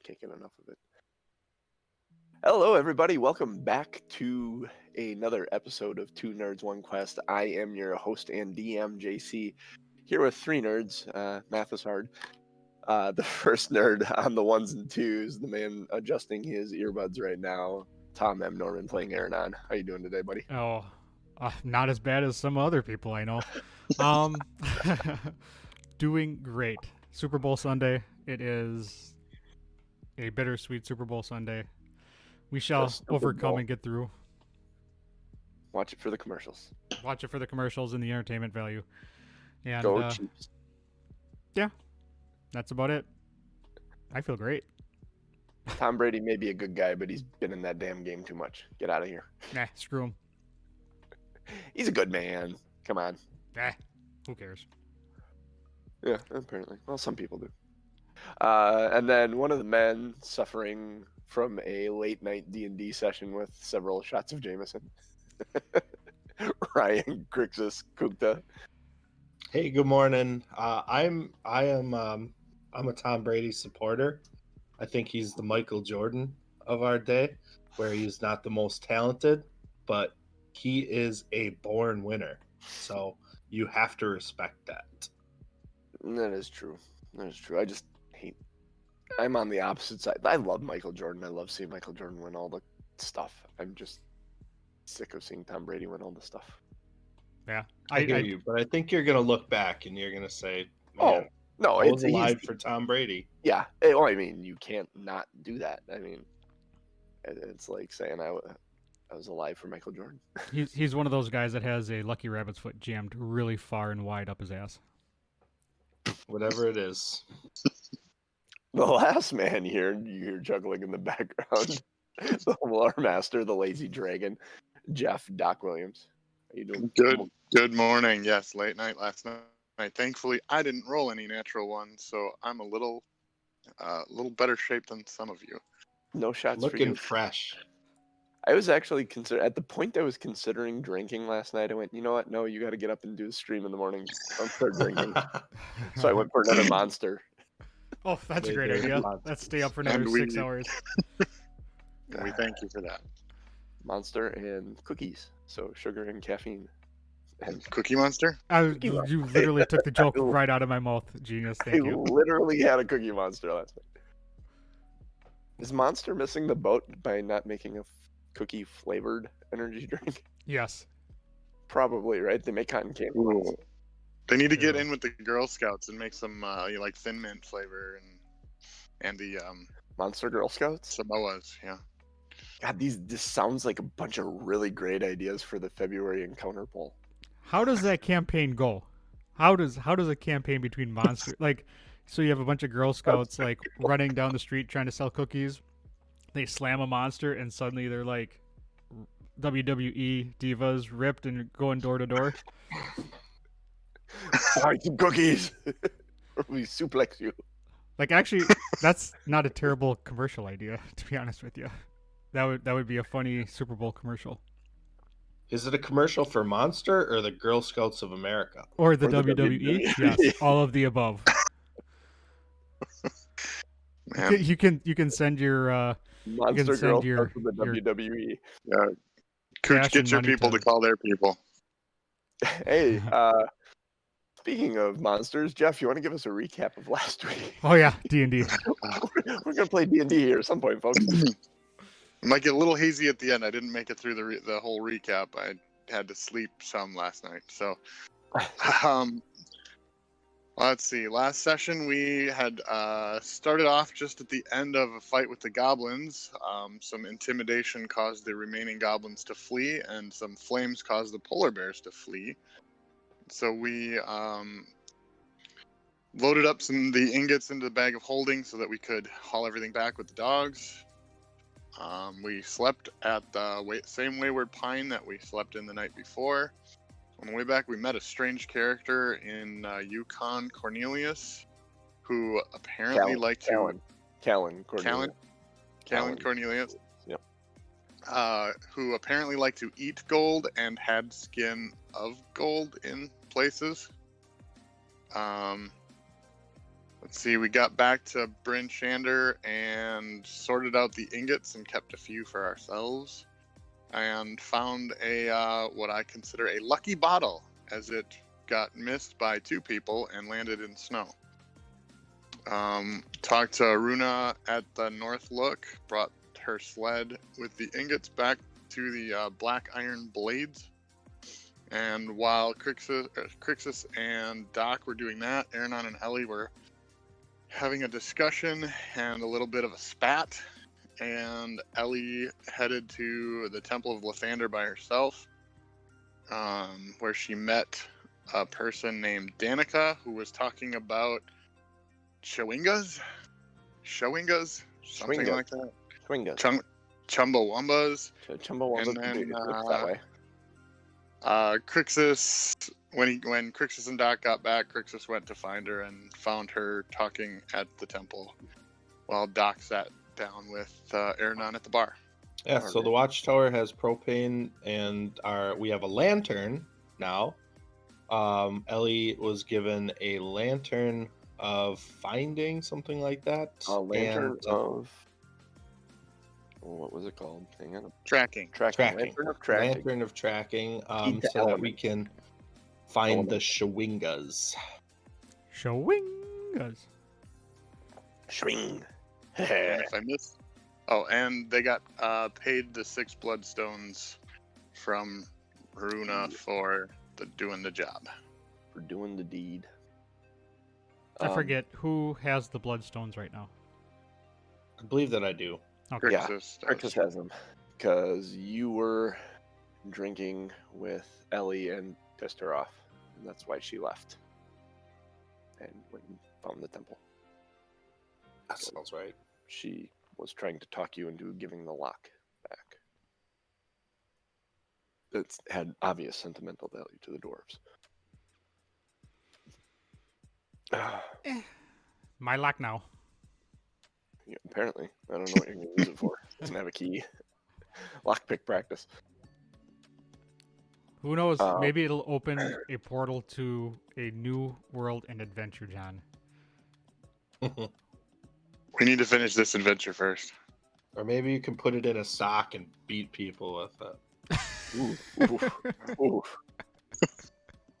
Can't get enough of it. Hello, everybody. Welcome back to another episode of Two Nerds, One Quest. I am your host and DM, JC, here with three nerds. Math is hard. The first nerd on the ones and twos, the man adjusting his earbuds right now, Tom M. Norman playing Aronan. How you doing today, buddy? Oh, not as bad as some other people I know. Um, doing great. Super Bowl Sunday. It is a bittersweet Super Bowl Sunday. We shall overcome and get through. Watch it for the commercials. Watch it for the commercials and the entertainment value. And Go Chiefs. Yeah, that's about it. I feel great. Tom Brady may be a good guy, but he's been in that damn game too much. Get out of here. Nah, screw him. He's a good man. Come on. Nah, who cares? Yeah, apparently. Well, some people do. And then one of the men suffering from a late night D&D session with several shots of Jameson. Ryan Grixis Kukta. Hey, good morning. I'm a Tom Brady supporter. I think he's the Michael Jordan of our day, where he's not the most talented, but he is a born winner. So you have to respect that. That is true. That is true. I just hate. I'm on the opposite side. I love Michael Jordan. I love seeing Michael Jordan win all the stuff. I'm just sick of seeing Tom Brady win all the stuff. Yeah, I hear you, but I think you're going to look back and you're going to say, "Oh, no, I was alive for Tom Brady." Yeah, well, I mean, you can't not do that. I mean, it's like saying I was alive for Michael Jordan. He's one of those guys that has a Lucky Rabbit's foot jammed really far and wide up his ass. Whatever it is. The last man here, you hear juggling in the background. The lore master, the lazy dragon, Jeff Doc Williams. How you doing? Good morning. Yes, late night last night. Thankfully, I didn't roll any natural ones, so I'm a little better shape than some of you. No shots for you. Looking fresh. I was actually at the point I was considering drinking last night. I went, you know what? No, you got to get up and do the stream in the morning. Don't start drinking. So I went for another Monster. Oh, that's a great idea. Let's stay up for another 6 hours. We thank you for that. Monster and cookies. So sugar and caffeine. And Cookie Monster? You literally took the joke right out of my mouth. Genius, thank you. I literally had a Cookie Monster last night. Is Monster missing the boat by not making a cookie flavored energy drink? Yes. Probably, right? They make cotton candy. Ooh. They need to get in with the Girl Scouts and make some like Thin Mint flavor and the Monster Girl Scouts? Samoas, yeah. God, this sounds like a bunch of really great ideas for the February Encounter Poll. How does that campaign go? How does a campaign between Monster so you have a bunch of Girl Scouts like running down the street trying to sell cookies. They slam a monster and suddenly they're like WWE divas ripped and going door to door. Buy some cookies, or we suplex you. Like, actually, that's not a terrible commercial idea, to be honest with you. That would be a funny Super Bowl commercial. Is it a commercial for Monster or the Girl Scouts of America? Or the WWE? Yes, all of the above. You can send your Monster Girl to the WWE. Yeah. Cooch, get your people to call their people. Hey, speaking of monsters, Jeff, you want to give us a recap of last week? Oh yeah, D&D. We're gonna play D&D here at some point, folks. It might get a little hazy at the end. I didn't make it through the whole recap. I had to sleep some last night. So, let's see. Last session we had started off just at the end of a fight with the goblins. Some intimidation caused the remaining goblins to flee, and some flames caused the polar bears to flee. So we loaded up the ingots into the bag of holding so that we could haul everything back with the dogs. We slept at the same Wayward Pine that we slept in the night before. On the way back, we met a strange character in Yukon Cornelius, who apparently liked to... Callan Cornelius. Yep. Who apparently liked to eat gold and had skin of gold in places. let's see, we got back to Bryn Shander and sorted out the ingots and kept a few for ourselves. And found a what I consider a lucky bottle, as it got missed by 2 people and landed in snow. Talked to Aruna at the North Look, brought her sled with the ingots back to the black iron blades. And while Crixus and Doc were doing that, Aronan and Ellie were having a discussion and a little bit of a spat. And Ellie headed to the Temple of Lathander by herself, where she met a person named Danica who was talking about Chewingas, something like that. Chewingas. Chumbawambas. Chumbawambas. And then Looks that way. Crixus, when Crixus and Doc got back, Crixus went to find her and found her talking at the temple, while Doc sat down with Aronan at the bar. Yeah, so the watchtower has propane, and we have a lantern now. Ellie was given a lantern of finding, something like that. A lantern of... what was it called? Hang on. Tracking. Lantern of tracking. Lantern of tracking, so that we can find the Chewingas. Chewingas. Swing. And if I missed... Oh, and they got paid the 6 bloodstones from Aruna for doing the job. For doing the deed. I forget who has the bloodstones right now. I believe that I do. Okay. Yeah, Crixus Crixus has them. Because you were drinking with Ellie and pissed her off. And that's why she left. And went and found the temple. That sounds right. She was trying to talk you into giving the lock back. It had obvious sentimental value to the dwarves. My lock now. Yeah, apparently. I don't know what you're going to use it for. It doesn't have a key. Lockpick practice. Who knows? Maybe it'll open a portal to a new world and adventure, John. We need to finish this adventure first. Or maybe you can put it in a sock and beat people with it. Ooh.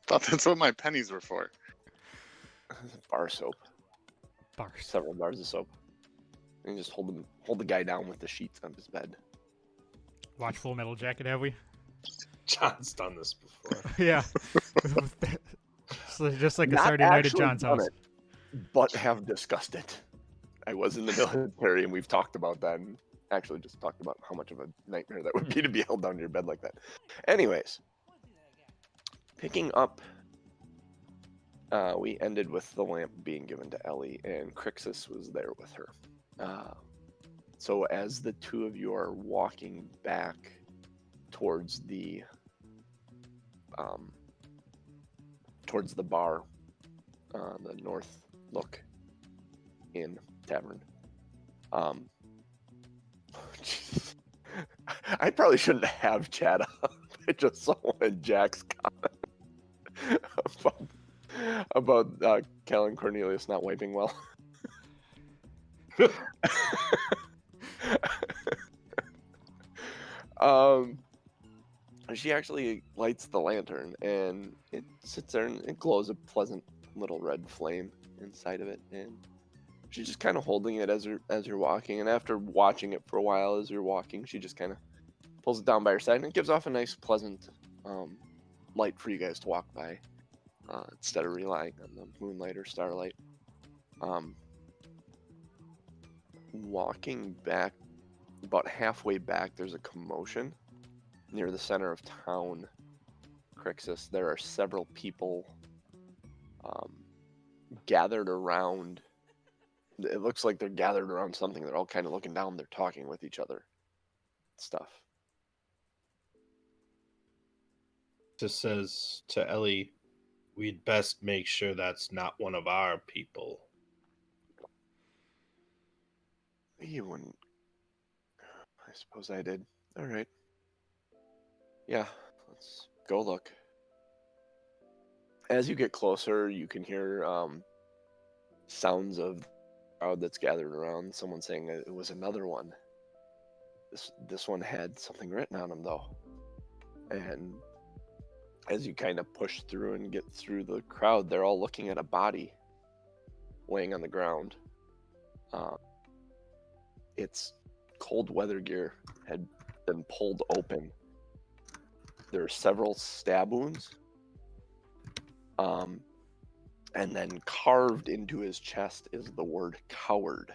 Thought that's what my pennies were for. Bar soap. Bars. Several bars of soap. And just hold the guy down with the sheets on his bed. Watch Full Metal Jacket, have we? John's done this before. Yeah. So just like a Not Saturday night at actually John's done house. it, but have discussed it. I was in the military and we've talked about that, and actually just talked about how much of a nightmare that would be to be held down to your bed like that. Anyways, picking up, we ended with the lamp being given to Ellie, and Crixus was there with her. So as the two of you are walking back towards the bar, the North Look Inn Tavern. I probably shouldn't have chat up. I just saw one of Jack's comment about Cal and Cornelius not wiping well. She actually lights the lantern, and it sits there and it glows a pleasant little red flame inside of it, and she's just kind of holding it as you're walking. And after watching it for a while as you're walking, she just kind of pulls it down by her side, and it gives off a nice, pleasant light for you guys to walk by, instead of relying on the moonlight or starlight. Walking back, about halfway back, there's a commotion near the center of town, Crixus. There are several people gathered around. It looks like they're gathered around something. They're all kind of looking down. They're talking with each other. Stuff. Just says to Ellie, we'd best make sure that's not one of our people. You wouldn't. I suppose I did. All right. Yeah, let's go look. As you get closer, you can hear sounds of the crowd that's gathered around. Someone saying it was another one. This one had something written on him though, and as you kind of push through and get through the crowd, they're all looking at a body laying on the ground. Its cold weather gear had been pulled open. There are several stab wounds. And then carved into his chest is the word coward.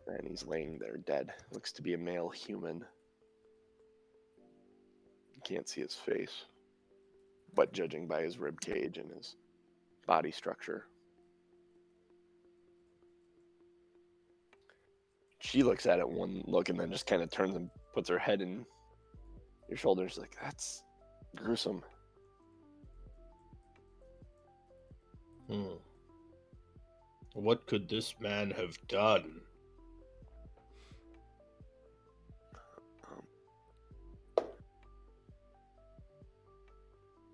And he's laying there dead. Looks to be a male human. You can't see his face, but judging by his rib cage and his body structure. She looks at it one look and then just kind of turns and puts her head in your shoulders like, that's gruesome. What could this man have done?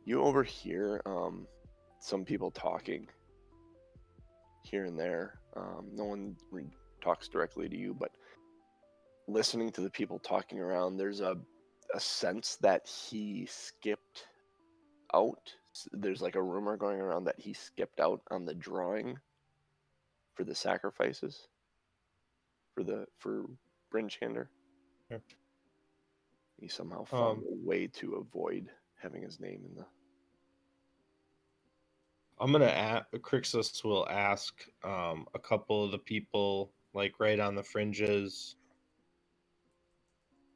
You overhear some people talking here and there. No one talks directly to you, but listening to the people talking around, there's a sense that he skipped out. There's like a rumor going around that he skipped out on the drawing for the sacrifices for Bryn Chander. Yeah. He somehow found a way to avoid having his name in the. I'm gonna Crixus will ask a couple of the people like right on the fringes.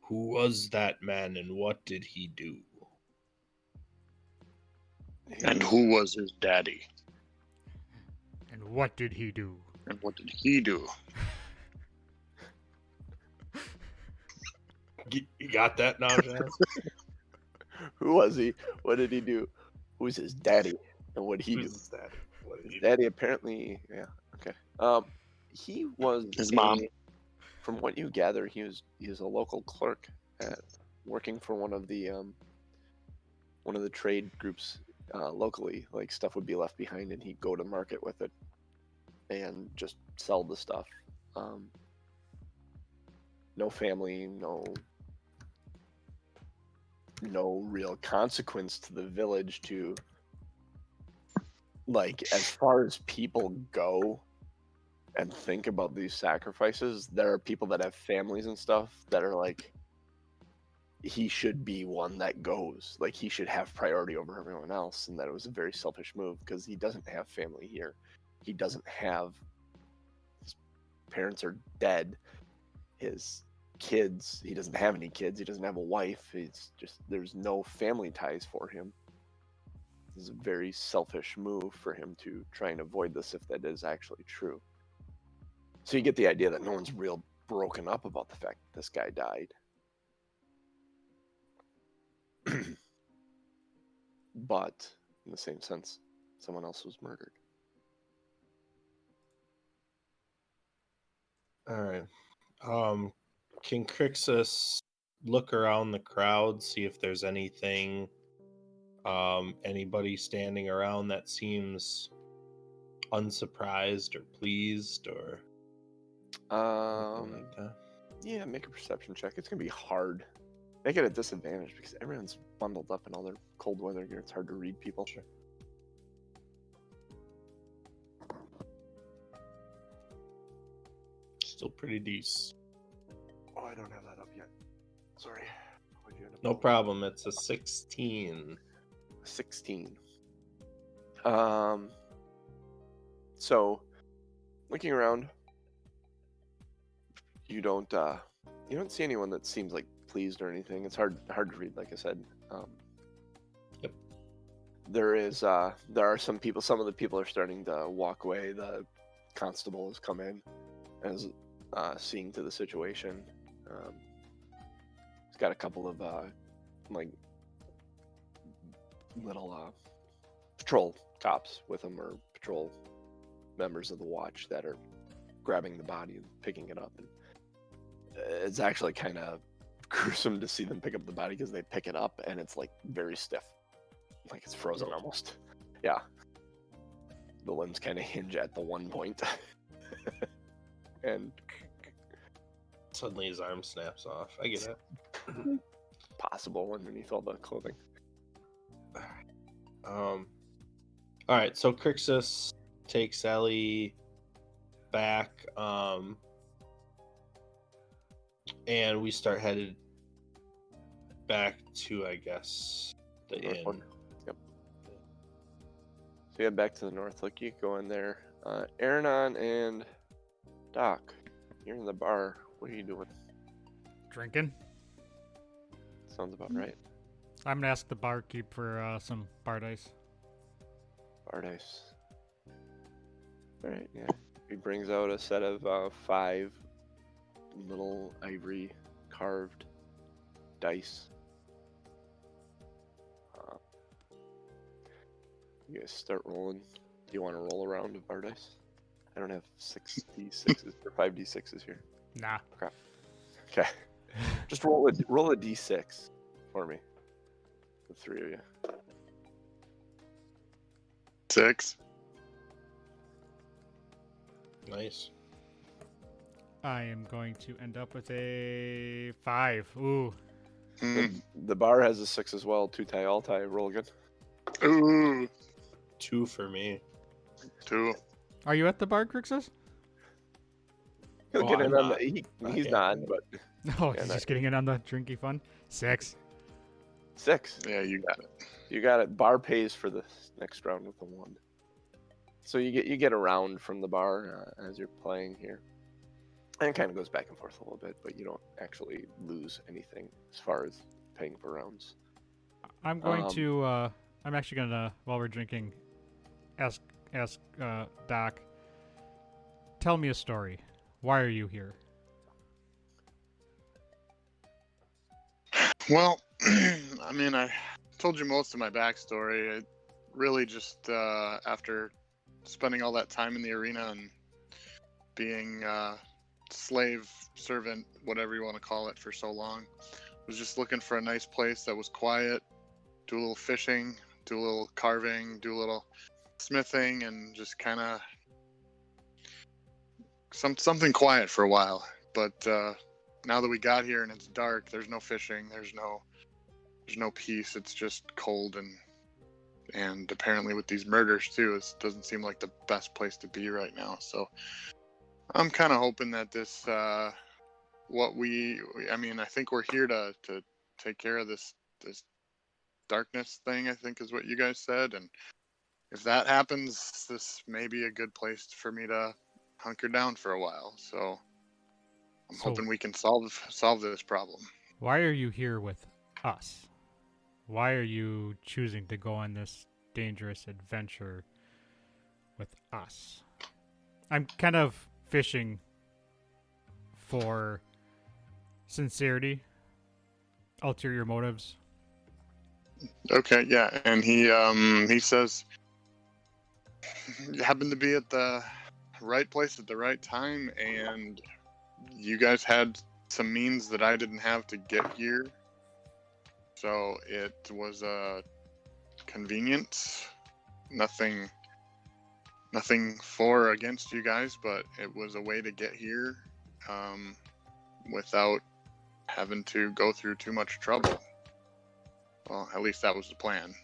Who was that man and what did he do? And who was his daddy? And what did he do? And what did he do? You got that now, Jazz? Who was he? What did he do? Who's his daddy? And what did he do? Who's his daddy? What did he His do? daddy apparently, yeah, okay. He was His mom. From what you gather, he was a local clerk working for one of the trade groups locally. Like stuff would be left behind, and he'd go to market with it and just sell the stuff. No family, no real consequence to the village to, like, as far as people go and think about these sacrifices, there are people that have families and stuff that are like, he should be one that goes, like he should have priority over everyone else, and that it was a very selfish move because he doesn't have family here. He doesn't have, his parents are dead, his kids, he doesn't have any kids, he doesn't have a wife, it's just, there's no family ties for him. This is a very selfish move for him to try and avoid this if that is actually true. So you get the idea that no one's real broken up about the fact that this guy died. But in the same sense, someone else was murdered. All right. Can Crixus look around the crowd, see if there's anything, anybody standing around that seems unsurprised or pleased or anything like that? Yeah, make a perception check. It's gonna be hard. Make it a disadvantage because everyone's bundled up in all their cold weather gear. It's hard to read people. Sure. Still pretty decent. Oh, I don't have that up yet. Sorry. What'd you end up No with? problem. It's a 16. 16. So looking around, you don't see anyone that seems like pleased or anything. It's hard to read, like I said. Yep. There are some people. Some of the people are starting to walk away. The constable has come in and is seeing to the situation. He's got a couple of like little patrol cops with him, or patrol members of the watch that are grabbing the body and picking it up. And it's actually kind of gruesome to see them pick up the body because they pick it up and it's like very stiff, like it's frozen almost. Yeah. The limbs kind of hinge at the one point. And Suddenly his arm snaps off. I get it. possible underneath all the clothing. All right, so Crixus takes Ellie back, and we start headed back to, I guess, the North inn. one. Yep. So you head back to the north. Look, you go in there. Aronan and Doc, you're in the bar. What are you doing? Drinking. Sounds about right. I'm gonna ask the barkeep for some bar dice. Bar dice. All right, yeah. He brings out a set of 5 little ivory carved dice. You guys start rolling. Do you want to roll a round of bar dice? I don't have 6d6s or 5d6s here. Nah. Okay. Just roll a d6 for me. The 3 of you. 6. Nice. I am going to end up with a 5. Ooh. The bar has a 6 as well. 2 tie, all tie. Roll again. Ooh. 2 for me. 2. Are you at the bar, Crixus? He'll Oh, get in I'm on not. he's yet. not, but Oh, Yeah, he's not just getting in on the drinky fun. 6. 6. Yeah, you got it. You got it. Bar pays for the next round with a 1. So you get a round from the bar as you're playing here. And it kind of goes back and forth a little bit, but you don't actually lose anything as far as paying for rounds. I'm going to. I'm actually gonna, while we're drinking, ask Doc. Tell me a story. Why are you here? Well, I mean, I told you most of my backstory. It really just after spending all that time in the arena and being slave, servant, whatever you want to call it, for so long, was just looking for a nice place that was quiet, do a little fishing, do a little carving, do a little smithing, and just kind of something quiet for a while. But now that we got here and it's dark, there's no fishing, there's no peace. It's just cold, and apparently with these murders too, it doesn't seem like the best place to be right now. So I'm kind of hoping that this I think we're here to take care of this darkness thing, I think is what you guys said, and if that happens, this may be a good place for me to hunker down for a while. So I'm hoping we can solve this problem. Why are you here with us? Why are you choosing to go on this dangerous adventure with us? I'm kind of fishing for sincerity, ulterior motives. Okay, yeah, and he says you happened to be at the right place at the right time, and you guys had some means that I didn't have to get here, so it was convenient. Nothing for or against you guys, but it was a way to get here without having to go through too much trouble. Well, at least that was the plan.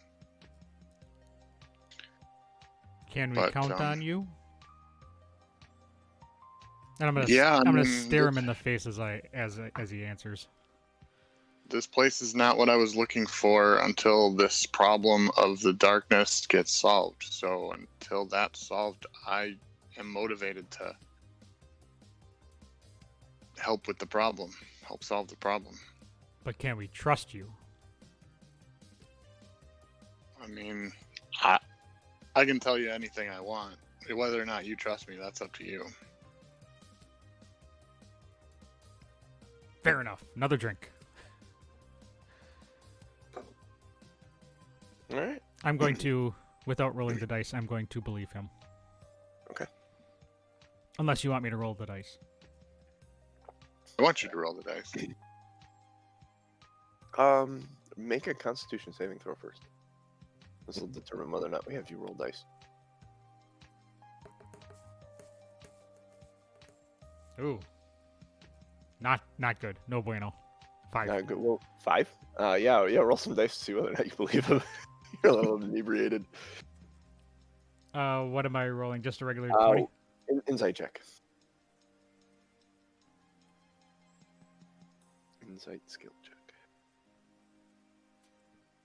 Can we count on you? And I'm gonna Yeah, I'm gonna stare him in the face as he answers. This place is not what I was looking for until this problem of the darkness gets solved. So until that's solved, I am motivated to help with the problem, help solve the problem. But can we trust you? I mean, I can tell you anything I want. Whether or not you trust me, that's up to you. Fair enough. Another drink. All right. I'm going to, without rolling the dice, I'm going to believe him. Okay. Unless you want me to roll the dice. I want you to roll the dice. Make a Constitution saving throw first. This will determine whether or not we have you roll dice. Ooh. Not good. No bueno. 5. Good. Well, 5. Yeah. Roll some dice to see whether or not you believe him. You're a little inebriated. What am I rolling? Just a regular 20? Insight check. Insight skill check.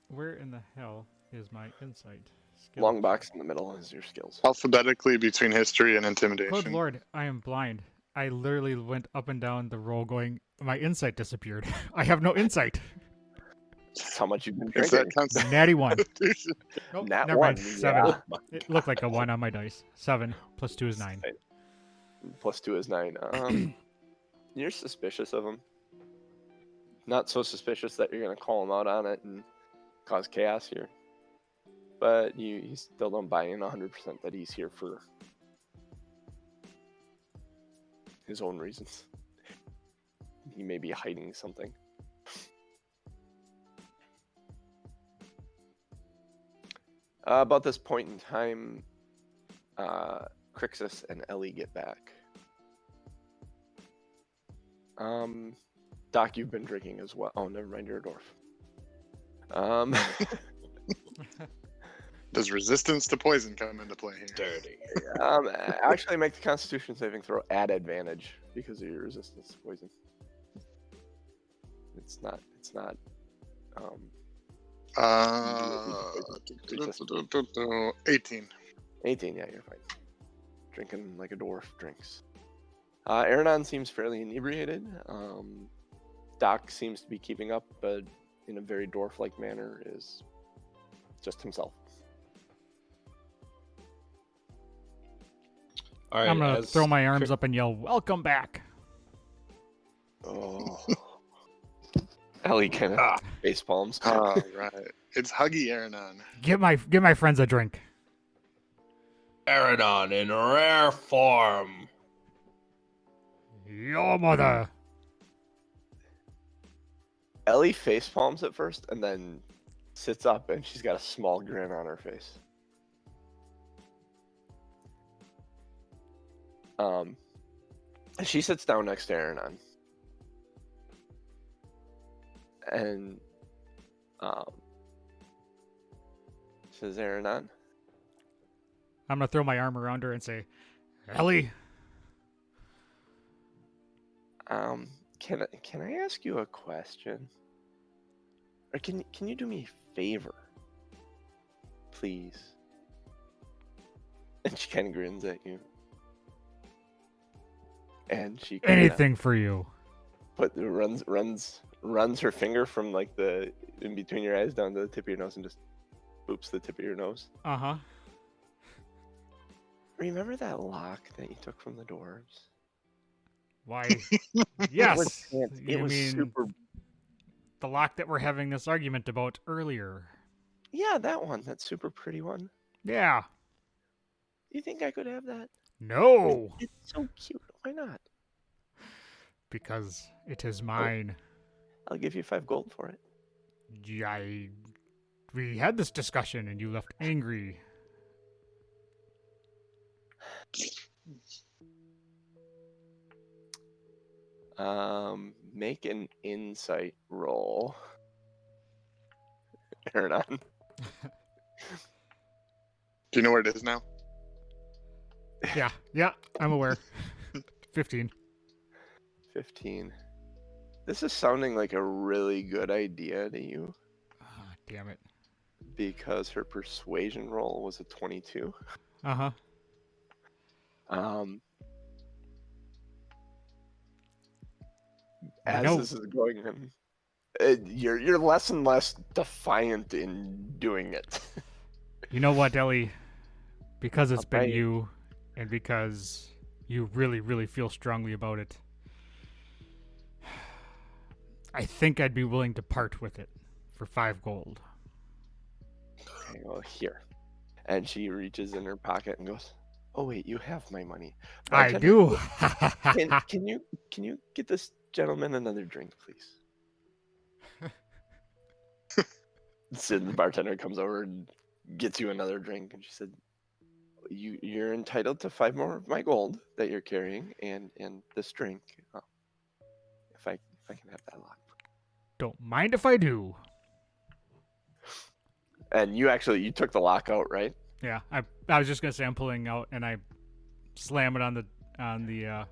Where in the hell is my insight skill? Long box in the middle is your skills. Alphabetically between history and intimidation. Good lord, I am blind. I literally went up and down the roll going, my insight disappeared. I have no insight. That's how much you've been Is drinking. that Natty 1. Nope, Nat never 1, mind. 7. yeah. It looked like a 1 on my dice. 7 plus 2 is 9. Plus 2 is 9. You're suspicious of him. Not so suspicious that you're going to call him out on it and cause chaos here. But you still don't buy in 100% that he's here for his own reasons. He may be hiding something. About this point in time, Crixus and Ellie get back. Doc, you've been drinking as well. Oh, never mind, you're a dwarf. Does resistance to poison come into play here? Dirty. Actually, make the Constitution saving throw at advantage because of your resistance to poison. It's not. 18. 18, yeah, you're fine. Drinking like a dwarf drinks. Aronan seems fairly inebriated. Doc seems to be keeping up, but in a very dwarf-like manner is just himself. All right, I'm going to throw my arms up and yell, welcome back. Oh. Ellie kind of face palms. All right. It's Huggy Aronan. Give my friends a drink. Aronan in rare form. Your mother. Ellie face palms at first and then sits up and she's got a small grin on her face. And she sits down next to Aronan. And says, Aronan, I'm going to throw my arm around her and say, Ellie. can I ask you a question? Or can you do me a favor? Please. And she kind of grins at you. And she Anything for you. But runs her finger from like the in between your eyes down to the tip of your nose and just boops the tip of your nose. Uh-huh. Remember that lock that you took from the dwarves? Why? Yes. It You was mean super. the lock that we're having this argument about earlier? Yeah, that one. That super pretty one. Yeah. You think I could have that? No. It's so cute. Why not? Because it is mine. I'll give you 5 gold for it. We had this discussion and you left angry. Make an insight roll. Aronan. Do you know where it is now? Yeah, I'm aware. 15. 15. This is sounding like a really good idea to you Ah, damn it. because her persuasion roll was a 22. Uh-huh. As know. this is going on, you're less and less defiant in doing it. You know what, Ellie? Because it's I'll been bet. you, and because you really, really feel strongly about it, I think I'd be willing to part with it for 5 gold. Okay, well, here. And she reaches in her pocket and goes, "Oh wait, you have my money. I Bartender, do. Can you get this gentleman another drink, please?" So the bartender comes over and gets you another drink, and she said, "You're entitled to 5 more of my gold that you're carrying, and this drink. If I can have that lock." Don't mind if I do. And you took the lock out, right? Yeah, I was just gonna say I'm pulling out, and I slam it on the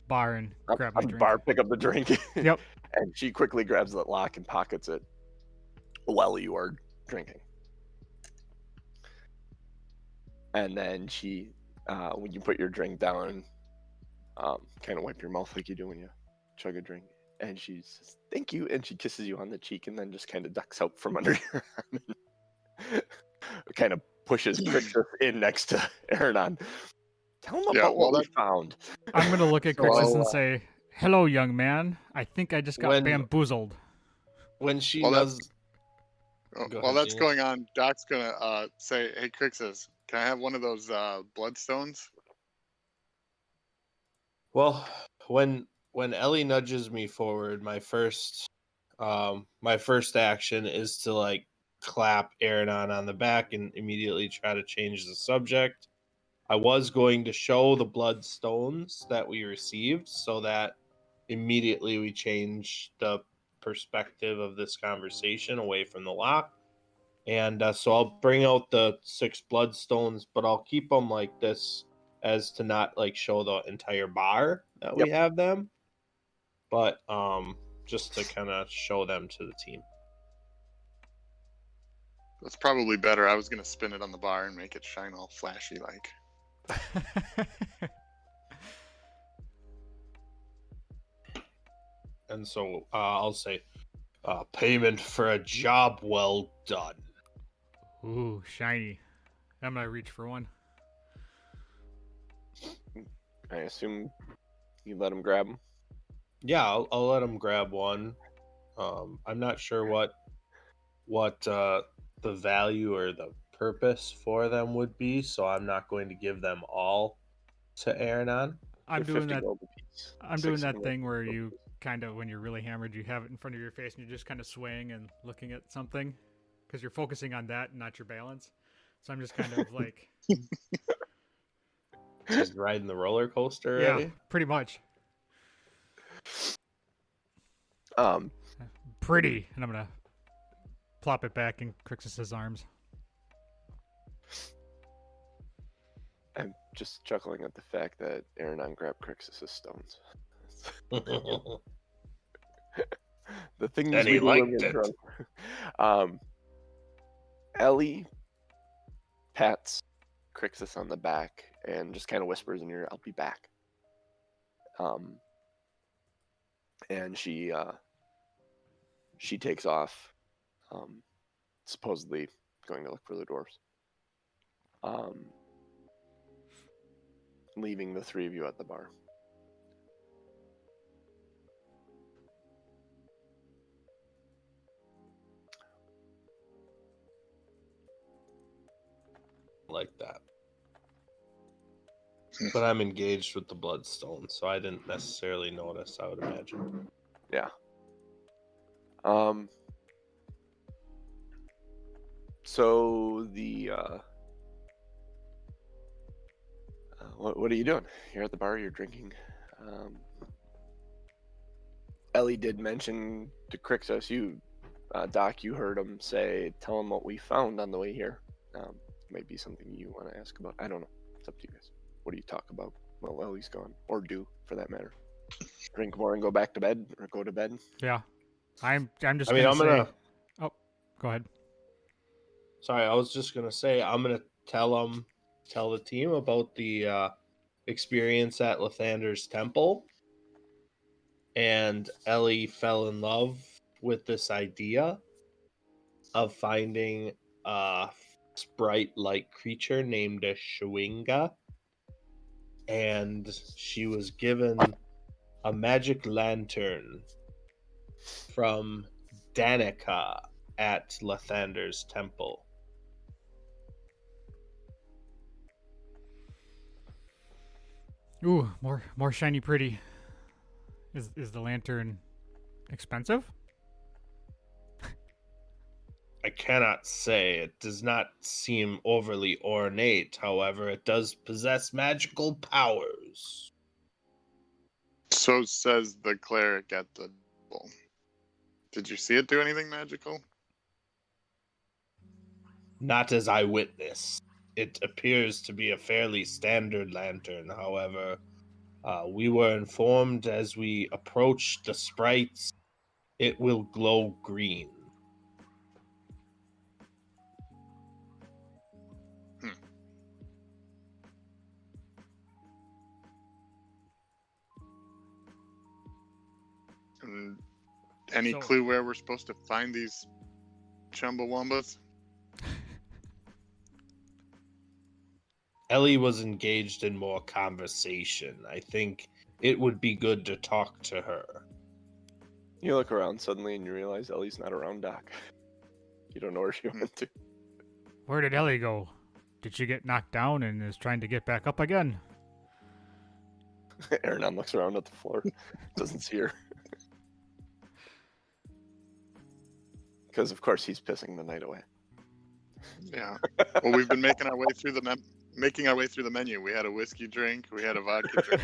bar and grab my On the drink. bar, pick up the drink. Yep. And she quickly grabs that lock and pockets it while you are drinking. And then she, when you put your drink down, kind of wipe your mouth like you do when you chug a drink. And she says, "Thank you." And she kisses you on the cheek and then just kind of ducks out from under your arm and kind of pushes Crixus in next to Aronan. Tell him about what we found. I'm going to look at Crixus and say, "Hello, young man. I think I just got bamboozled." When she While does... While that's going on, Doc's going to say, "Hey, Crixus, can I have one of those bloodstones?" Well, when Ellie nudges me forward, my first action is to like clap Aronan on the back and immediately try to change the subject. I was going to show the bloodstones that we received so that immediately we change the perspective of this conversation away from the lock. And so I'll bring out the 6 bloodstones, but I'll keep them like this as to not like show the entire bar that we have them, but just to kind of show them to the team. That's probably better. I was going to spin it on the bar and make it shine all flashy like. And so I'll say, payment for a job well done. Ooh, shiny. I'm going to reach for one. I assume you let him grab them? Yeah, I'll let him grab one. I'm not sure what the value or the purpose for them would be, so I'm not going to give them all to Aronan. I'm doing that thing where you kind of, when you're really hammered, you have it in front of your face and you're just kind of swaying and looking at something because you're focusing on that and not your balance. So I'm just kind of like just riding the roller coaster already? Yeah, pretty much. Pretty. And I'm gonna plop it back in Crixus's arms. I'm just chuckling at the fact that Aronan grabbed Crixus's stones. The things and he liked it. Drunk. Ellie pats Crixus on the back and just kind of whispers in your ear, "I'll be back." And she takes off, supposedly going to look for the dwarves. Leaving the 3 of you at the bar. Like that. But I'm engaged with the bloodstone, so I didn't necessarily notice, I would imagine. Yeah. So the what are you doing? You're at the bar, you're drinking. Ellie did mention to Crixus, Doc, you heard him say, "Tell him what we found on the way here." Might be something you want to ask about. I don't know. It's up to you guys. What do you talk about? Well, Ellie's gone, or do for that matter. Drink more and go back to bed, or go to bed. Yeah, I'm just. Oh, go ahead. Sorry, I was just gonna say I'm gonna tell the team about the experience at Lathander's temple, and Ellie fell in love with this idea of finding a sprite-like creature named a Shwinga, and she was given a magic lantern from Danica at Lathander's temple. Ooh, more shiny pretty. Is the lantern expensive? I cannot say. It does not seem overly ornate. However, it does possess magical powers. So says the cleric at the table. Did you see it do anything magical? Not as I witness. It appears to be a fairly standard lantern. However, we were informed as we approached the sprites, it will glow green. And any So- clue where we're supposed to find these Chumbawambas? Ellie was engaged in more conversation. I think it would be good to talk to her. You look around suddenly and you realize Ellie's not around Doc. You don't know where she went to. Where did Ellie go? Did she get knocked down and is trying to get back up again? Aronan looks around at the floor. Doesn't see her. Because, of course, he's pissing the night away. Yeah. Well, we've been making our way through the menu. We had a whiskey drink. We had a vodka drink.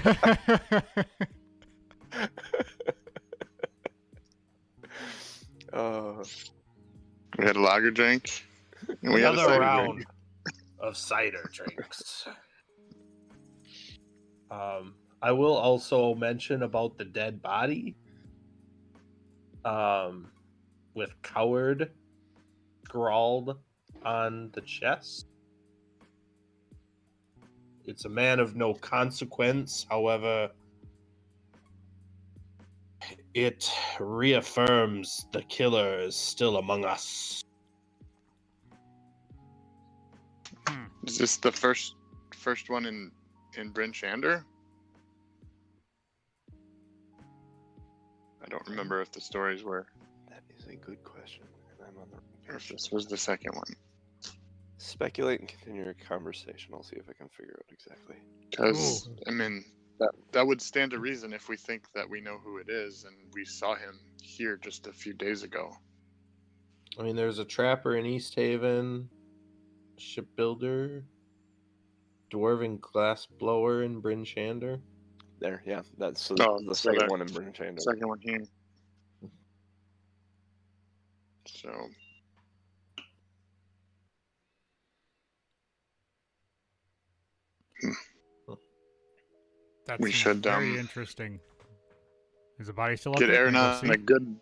We had a lager drink. And we had a Another cider round drink. of cider drinks. I will also mention about the dead body. With coward scrawled on the chest. It's a man of no consequence. However, it reaffirms the killer is still among us. Is this the first one in Bryn Shander? I don't remember if the stories were, That is a good question, and I'm on the or wrong if page. this was the second one. Speculate and continue your conversation. I'll see if I can figure out exactly. Because I mean, that would stand to reason if we think that we know who it is, and we saw him here just a few days ago. I mean, there's a trapper in East Haven, shipbuilder, dwarven glass blower in Bryn Shander. There, yeah. That's so Oh, the so second that- one in Bryn Shander. Second one here. So That We seems should, very interesting. Is the body still up get there? Can I go Aronan see? a good.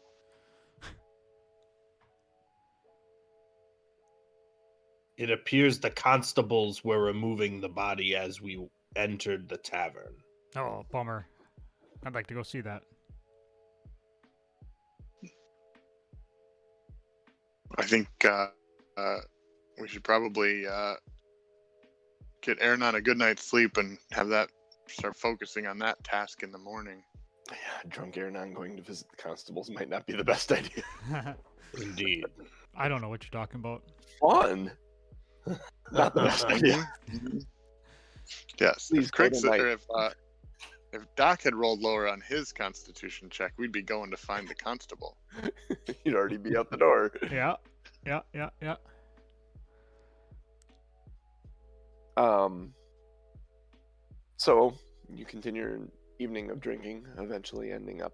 It appears the constables were removing the body as we entered the tavern. Oh, bummer. I'd like to go see that. I think we should probably get Aronan a good night's sleep and have that start focusing on that task in the morning. Yeah, drunk Aronan going to visit the constables might not be the best idea. Indeed. I don't know what you're talking about. Fun! Not the best idea. Yes, Please if go Crick's, tonight. or if Doc had rolled lower on his Constitution check, we'd be going to find the constable. You'd already be out the door. Yeah. So you continue your evening of drinking, eventually ending up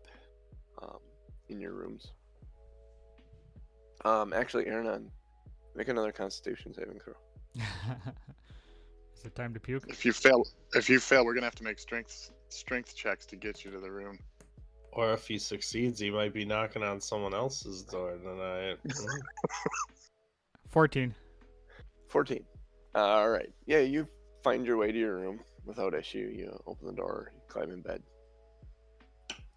in your rooms. Actually, Aronan, make another Constitution saving throw. Is it time to puke? If you fail, we're gonna have to make strength checks to get you to the room. Or if he succeeds, he might be knocking on someone else's door tonight. 14. 14. All right. Yeah, you find your way to your room without issue. You open the door, you climb in bed.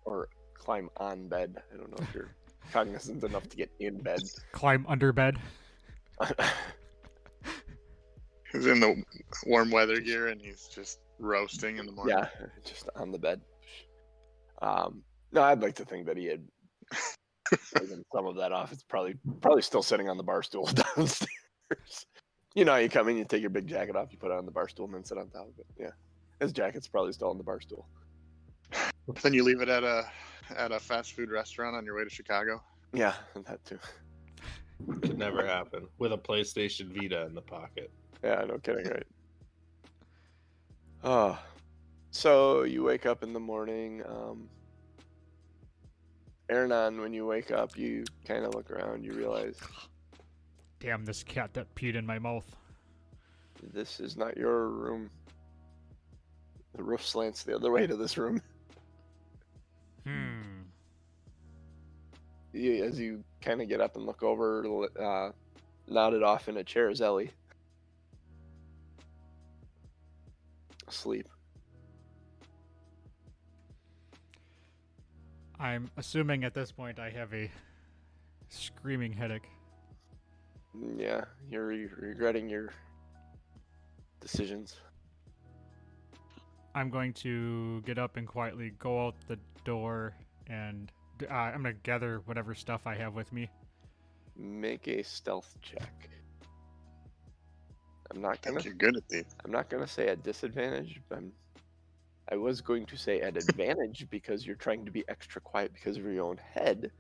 Or climb on bed. I don't know if you're cognizant enough to get in bed. Climb under bed. He's in the warm weather gear and he's just roasting in the morning. Yeah, just on the bed. No, I'd like to think that he had taken some of that off. It's probably still sitting on the bar stool downstairs. You know, you come in, you take your big jacket off, you put it on the bar stool, and then sit on top of it. Yeah, his jacket's probably still on the bar stool. Then you leave it at a fast food restaurant on your way to Chicago. Yeah, that too. Could never happen with a PlayStation Vita in the pocket. Yeah, no kidding, right? Oh, so you wake up in the morning. Aronan, when you wake up, you kind of look around. You realize Damn, this cat that peed in my mouth. this is not your room. The roof slants the other way to this room. As you kind of get up and look over, nodded off in a chair is Ellie. Asleep. I'm assuming at this point I have a screaming headache. Yeah, you're regretting your decisions. I'm going to get up and quietly go out the door, and I'm going to gather whatever stuff I have with me. Make a stealth check. I'm not I think gonna. you're good at these. I'm not gonna say at disadvantage. But I was going to say at advantage because you're trying to be extra quiet because of your own head,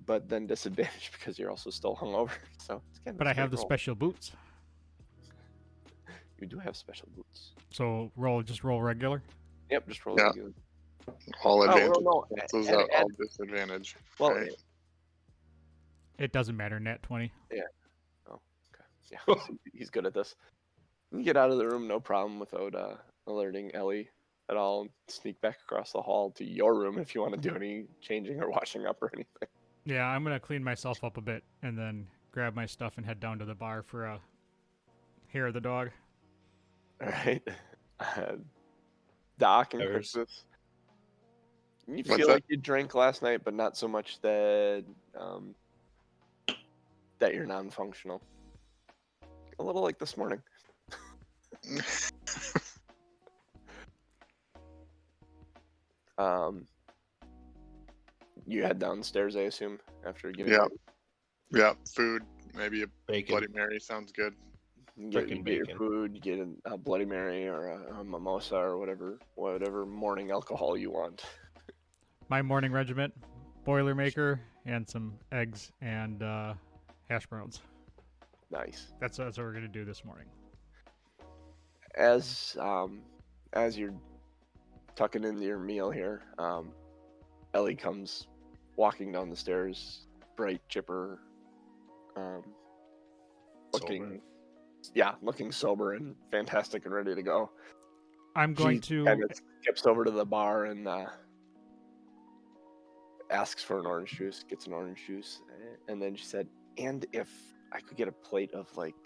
but then disadvantage because you're also still hungover. So it's kind of. But I have the special boots. You do have special boots. So just roll regular. Yep, just roll. Yeah. Regular. All advantage. no. Those Add- are all add- disadvantage. Well, right? It doesn't matter, nat 20. yeah, so he's good at this. You get out of the room no problem without alerting Ellie at all. Sneak back across the hall to your room if you want to do any changing or washing up or anything. Yeah, I'm going to clean myself up a bit and then grab my stuff and head down to the bar for a hair of the dog. All right. Doc and Fairies. Christmas. You What's feel that? like you drank last night, but not so much that that you're non-functional. A little like this morning. You head downstairs, I assume, after getting Yeah. Yeah, food, maybe a Bacon. Bloody Mary sounds good. get Frickin' your bacon. food, you get a Bloody Mary or a mimosa or whatever morning alcohol you want. My morning regiment, Boilermaker, and some eggs and hash browns. Nice. That's what we're going to do this morning. As you're tucking into your meal here, Ellie comes walking down the stairs, bright, chipper, looking sober and fantastic and ready to go. I'm going She to... kind of skips over to the bar and asks for an orange juice, gets an orange juice, and then she said, "And if I could get a plate of like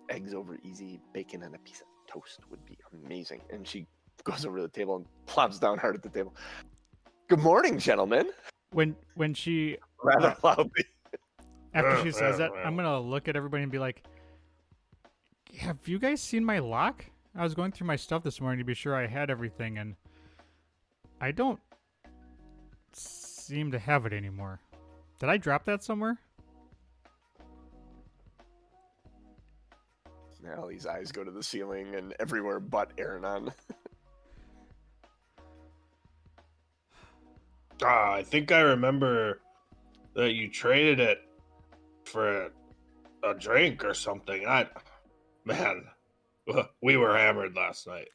eggs over easy, bacon, and a piece of toast would be amazing." And she goes over to the table and plops down hard at the table. "Good morning, gentlemen." When she... Rather loudly. After she says that, I'm going to look at everybody and be like, have you guys seen my lock? I was going through my stuff this morning to be sure I had everything, and I don't seem to have it anymore. Did I drop that somewhere? Ellie's eyes go to the ceiling and everywhere but Aronan. I think I remember that you traded it for a drink or something. Man, we were hammered last night.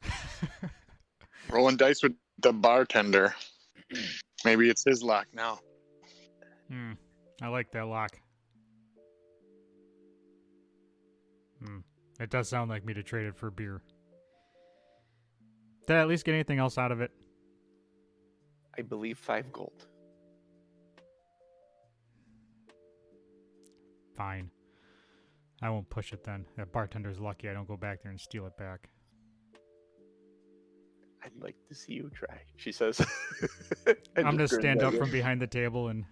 Rolling dice with the bartender. Maybe it's his lock now. I like that lock. It does sound like me to trade it for beer. Did I at least get anything else out of it? I believe 5 gold. Fine. I won't push it then. That bartender's lucky I don't go back there and steal it back. I'd like to see you try, she says. I'm going to just stand grins up at from you. behind the table and...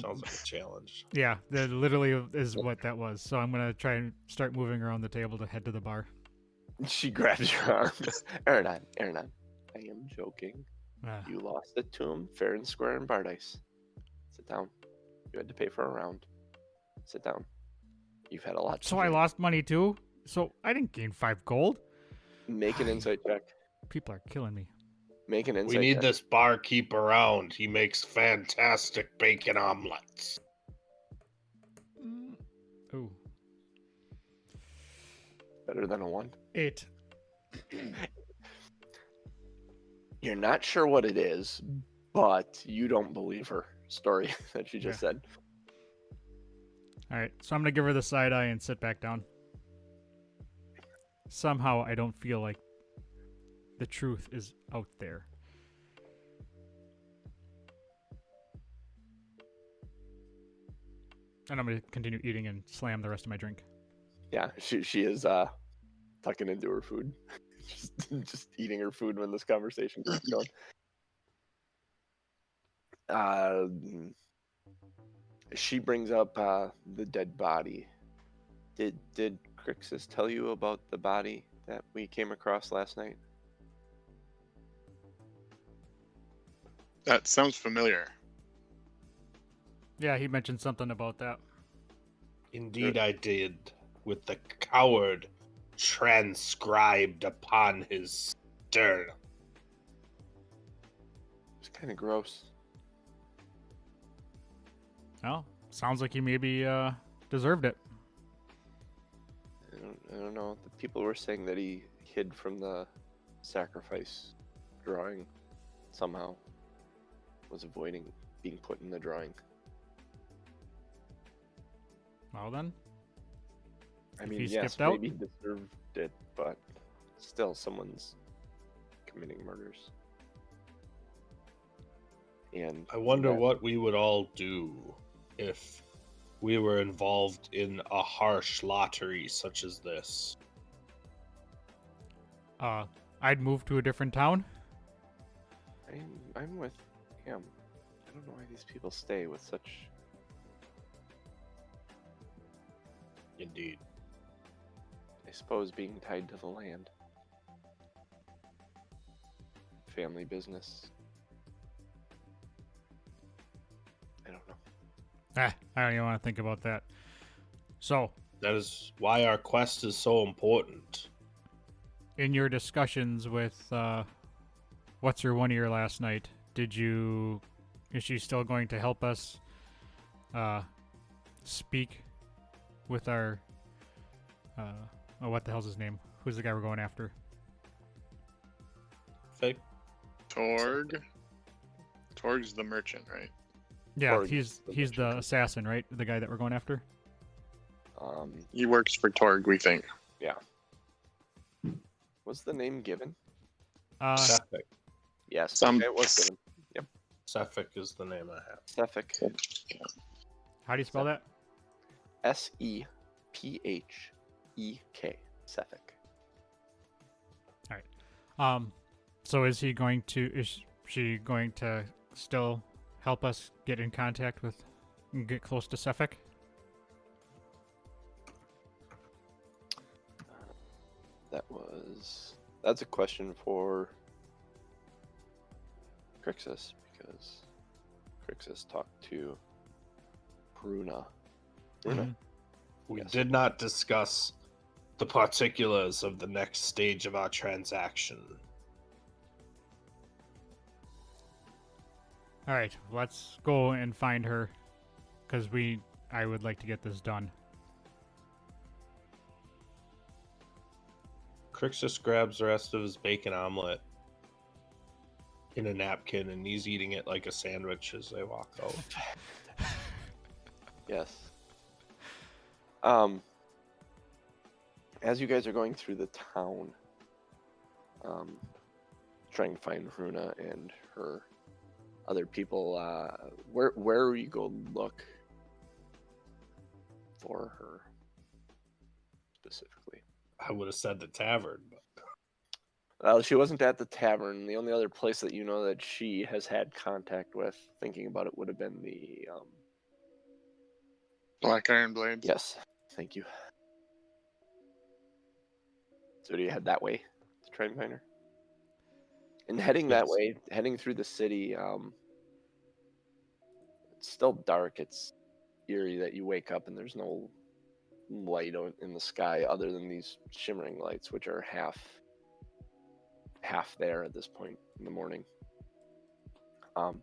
Sounds like a challenge. Yeah, that literally is what that was. So I'm going to try and start moving around the table to head to the bar. She grabs your arm. Aronan, I am joking. Ah. You lost it to him fair and square in bar dice. Sit down. You had to pay for a round. Sit down. You've had a lot. So I lost money too? So I didn't gain 5 gold? Make an insight check. People are killing me. Make an We insight need check. this barkeep around. He makes fantastic bacon omelets. Ooh, Better than a 1. 8. You're not sure what it is, but you don't believe her story that she just said. All right, so I'm gonna give her the side eye and sit back down. Somehow I don't feel like the truth is out there. And I'm gonna continue eating and slam the rest of my drink. Yeah, she is tucking into her food. just eating her food when this conversation keeps going. She brings up the dead body. Did Crixus tell you about the body that we came across last night? That sounds familiar. Yeah, he mentioned something about that. Indeed, I did. With the coward transcribed upon his stern. It's kind of gross. Well, sounds like he maybe deserved it. I don't know. The people were saying that he hid from the sacrifice drawing somehow. Was avoiding being put in the drawing. Well then, I If mean, he yes, skipped out? maybe deserved it, but still, someone's committing murders. And I wonder that- what we would all do if we were involved in a harsh lottery such as this. I'd move to a different town. I'm with him. I don't know why these people stay with such. Indeed. I suppose being tied to the land. Family business. I don't know. I don't even want to think about that. So, That is why our quest is so important. in your discussions with what's her one ear last night, is she still going to help us speak with our what the hell's his name? Who's the guy we're going after? Fake. Torg. Torg's the merchant, right? Yeah, Or he's the the merchant. assassin, right? The guy that we're going after. He works for Torg, we think. Was the name given? Sefik. Yes. Some- it was given. Sefik is the name I have. Sefik. How do you spell that? Sefphek. Sefik. So is she going to still help us get in contact with and get close to Suffolk? That's a question for Crixus, because Crixus talked to Bruna. Mhm. We Yes. did not discuss the particulars of the next stage of our transaction. All right, let's go and find her, because I would like to get this done. Crixus grabs the rest of his bacon omelet in a napkin, and he's eating it like a sandwich as they walk out. Yes. As you guys are going through the town, trying to find Runa and her other people, where you go look for her specifically? I would have said the tavern, but Well, she wasn't at the tavern. The only other place that you know that she has had contact with, thinking about it, would have been the Black Iron Blades. yes, thank you. So do you head that way to try and find her? And heading that Yes. way, heading through the city, it's still dark. It's eerie that you wake up and there's no light in the sky other than these shimmering lights, which are half half there at this point in the morning. But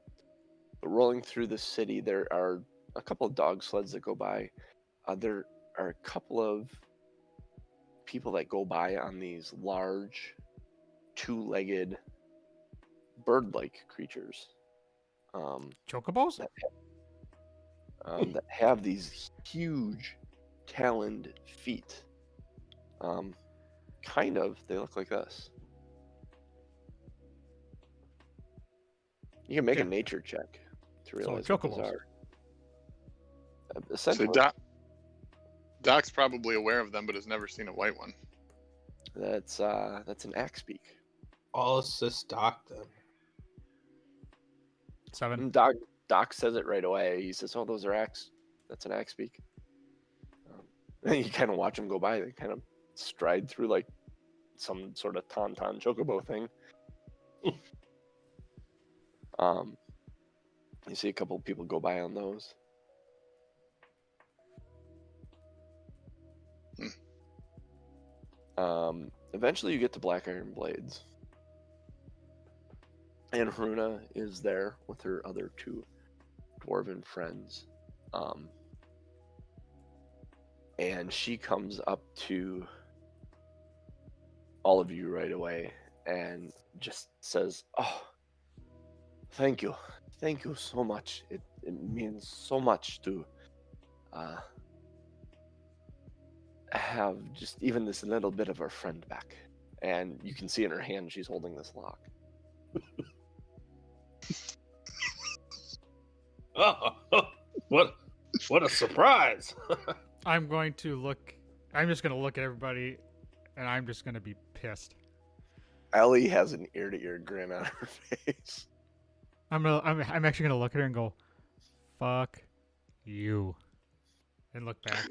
rolling through the city, there are a couple of dog sleds that go by. There are a couple of people that go by on these large, two-legged, bird-like creatures. Chocobos? That have these huge, taloned feet. Kind of, they look like us. You can make a Okay. nature check to So realize what those chocobos. are. So Essentially, Doc's probably aware of them, but has never seen a white one. that's an axe beak. I'll assist Doc then. 7. And Doc says it right away. He says, "Oh, those are axe. That's an axe beak." And you kind of watch them go by. They kind of stride through like some sort of tauntaun chocobo thing. You see a couple of people go by on those. Eventually, you get to Black Iron Blades, and Haruna is there with her other two dwarven friends. And she comes up to all of you right away and just says, "Oh, thank you so much. It means so much to have just even this little bit of our friend back." And you can see in her hand she's holding this lock. Oh, what a surprise! I'm just going to look at everybody, and I'm just going to be pissed. Ellie has an ear-to-ear grin on her face. I'm actually going to look at her and go, fuck you. And look back.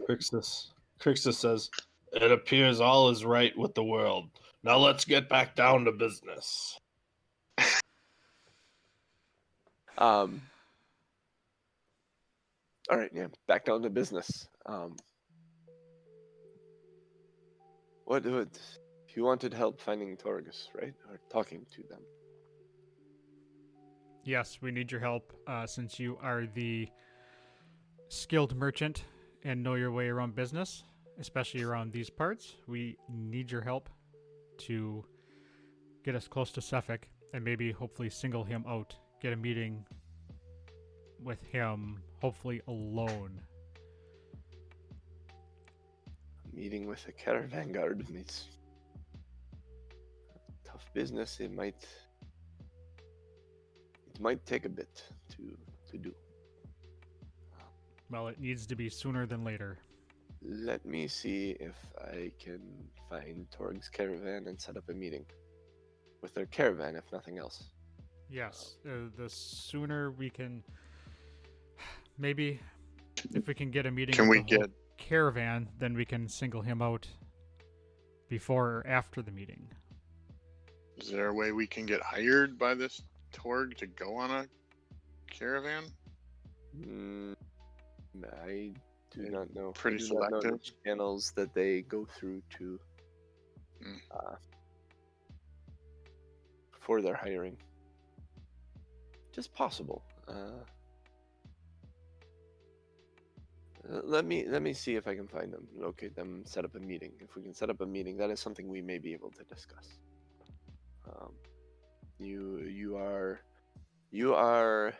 Crixus says, "It appears all is right with the world. Now let's get back down to business." All right, yeah, back down to business. What you wanted help finding Torgus, right? Or talking to them? Yes, we need your help since you are the skilled merchant and know your way around business, especially around these parts. We need your help to get us close to Suffolk and maybe hopefully single him out, get a meeting with him, hopefully alone. Meeting with the caravan guard. It's tough business. It might take a bit to do. Well, it needs to be sooner than later. Let me see if I can find Torg's caravan and set up a meeting with their caravan, if nothing else. Yes, the sooner we can, maybe if we can get a meeting Can with we the whole get caravan, then we can single him out before or after the meeting. Is there a way we can get hired by this Torg to go on a caravan? I do not know. Pretty I do not know the selective. channels that they go through to for their hiring. Just possible. Let me see if I can find them, locate them, set up a meeting. If we can set up a meeting, that is something we may be able to discuss. You are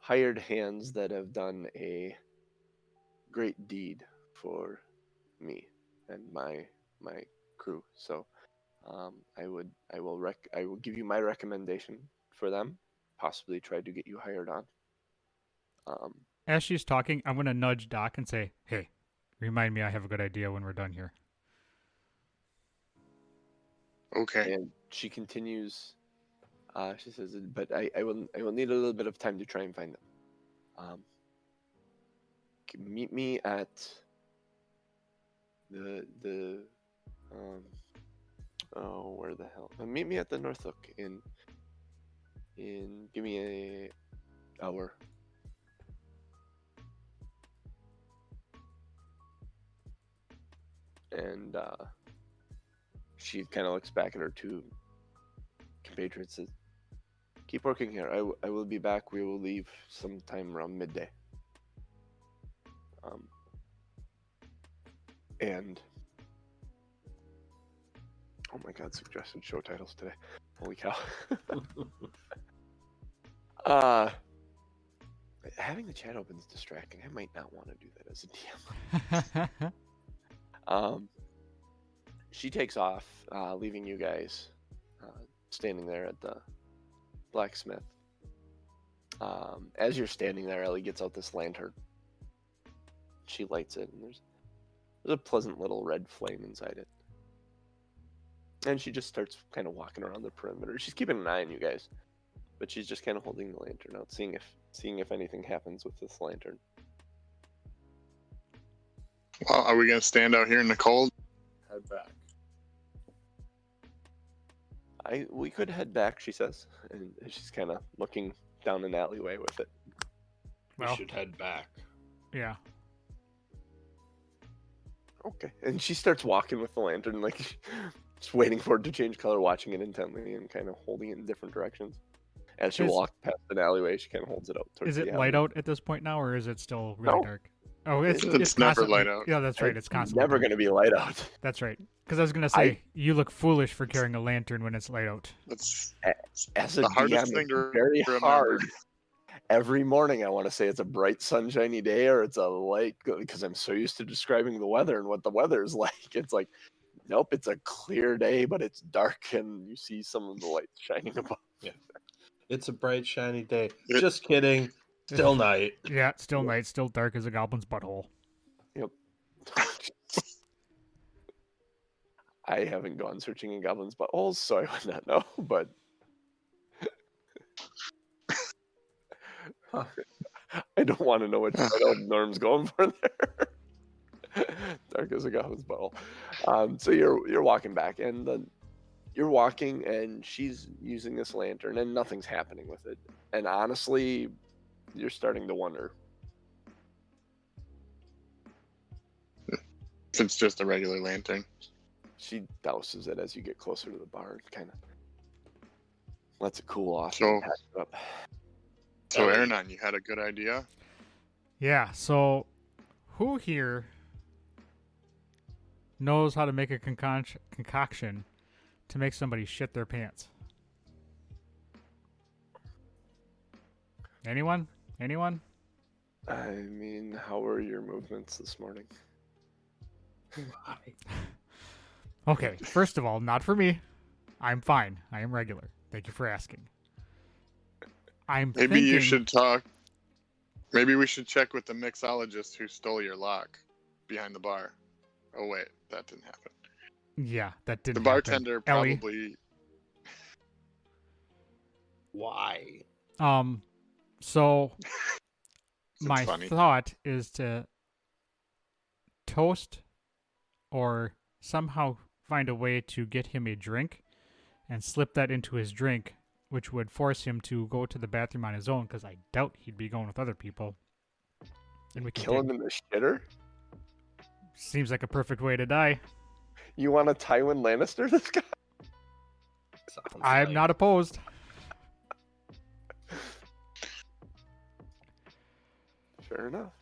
hired hands that have done a great deed for me and my crew. So I will give you my recommendation for them. Possibly try to get you hired on. As she's talking, I'm going to nudge Doc and say, hey, remind me I have a good idea when we're done here. Okay. And she continues. She says, "But I will need a little bit of time to try and find them. Meet me at the where the hell? Meet me at the Northhook in give me a hour." And she kind of looks back at her two compatriot says, "Keep working here. I will be back. We will leave sometime around midday." And oh my god, suggested show titles today. Holy cow. Having the chat open is distracting. I might not want to do that as a DM. She takes off, leaving you guys standing there at the blacksmith. As you're standing there, Ellie gets out this lantern. She lights it, and there's a pleasant little red flame inside it. And she just starts kind of walking around the perimeter. She's keeping an eye on you guys, but she's just kind of holding the lantern out, seeing if anything happens with this lantern. Well, are we gonna stand out here in the cold? Head back. We could head back, she says, and she's kind of looking down an alleyway with it. We Well. should head back. Yeah. Okay. And she starts walking with the lantern, like just waiting for it to change color, watching it intently, and kind of holding it in different directions. As she walks past an alleyway, she kind of holds it out towards Is the it alley. light out at this point now, or is it still really No. dark? Oh, it's never constantly- light out. Yeah, that's right. It's constantly never dark. going to be light out. That's right. Because I was gonna say you look foolish for carrying a lantern when it's light out. That's As a the hardest DM, thing to it's very remember. hard. Every morning, I want to say it's a bright, sunshiny day or it's a light, because I'm so used to describing the weather and what the weather is like. It's like, nope, it's a clear day, but it's dark and you see some of the lights shining above. It's a bright, shiny day. It- Just kidding. Still night. Yeah, it's still night, still dark as a goblin's butthole. I haven't gone searching in goblins' buttholes, so I would not know, but I don't want to know what Norm's going for there. Dark as a goblin's butthole. So you're walking back, and you're walking, and she's using this lantern, and nothing's happening with it. And honestly, you're starting to wonder. If it's just a regular lantern. She douses it as you get closer to the bar and kind of lets it cool off. So- and packs it up. So, Aronan, you had a good idea? Yeah, so who here knows how to make a concoction to make somebody shit their pants? Anyone? Anyone? I mean, how were your movements this morning? Okay, first of all, not for me. I'm fine. I am regular. Thank you for asking. I'm Maybe thinking... you should talk. Maybe we should check with the mixologist who stole your lock behind the bar. Oh wait, that didn't happen. Yeah, that didn't The happen. bartender Ellie? probably. Why? So It's my funny. thought is to toast or somehow find a way to get him a drink and slip that into his drink, which would force him to go to the bathroom on his own, because I doubt he'd be going with other people. And we can Kill him in the shitter? Seems like a perfect way to die. You want to Tywin Lannister this guy? Sounds I'm like- not opposed. Fair enough.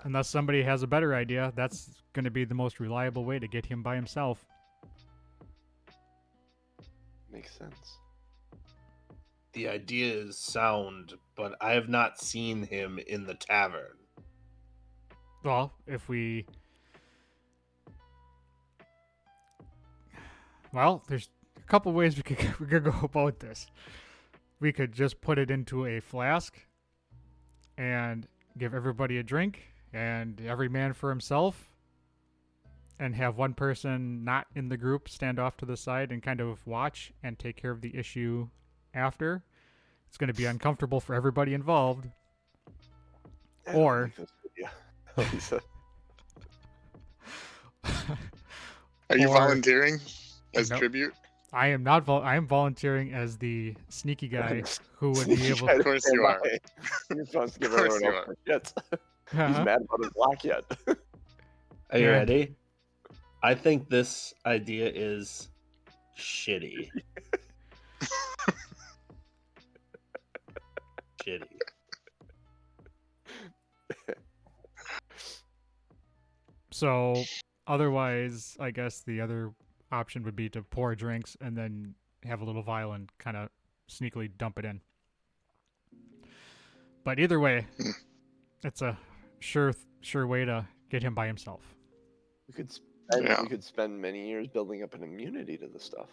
Unless somebody has a better idea, that's going to be the most reliable way to get him by himself. Makes sense. The idea is sound, but I have not seen him in the tavern. Well, if we... Well, there's a couple ways we could go about this. We could just put it into a flask and give everybody a drink and every man for himself, and have one person not in the group stand off to the side and kind of watch and take care of the issue after. It's going to be uncomfortable for everybody involved. I don't Or- think that's a good idea. Are you Or- volunteering as Nope. tribute? I am not. I am volunteering as the sneaky guy who would be able. Of course you are. You're supposed to give Of course everyone you else shit. He's Uh-huh. mad about his lock yet. Are you Yeah. ready? I think this idea is shitty. Shitty. So otherwise, I guess the other option would be to pour drinks and then have a little vial and kind of sneakily dump it in. But either way, it's a sure way to get him by himself. We could spend many years building up an immunity to the stuff,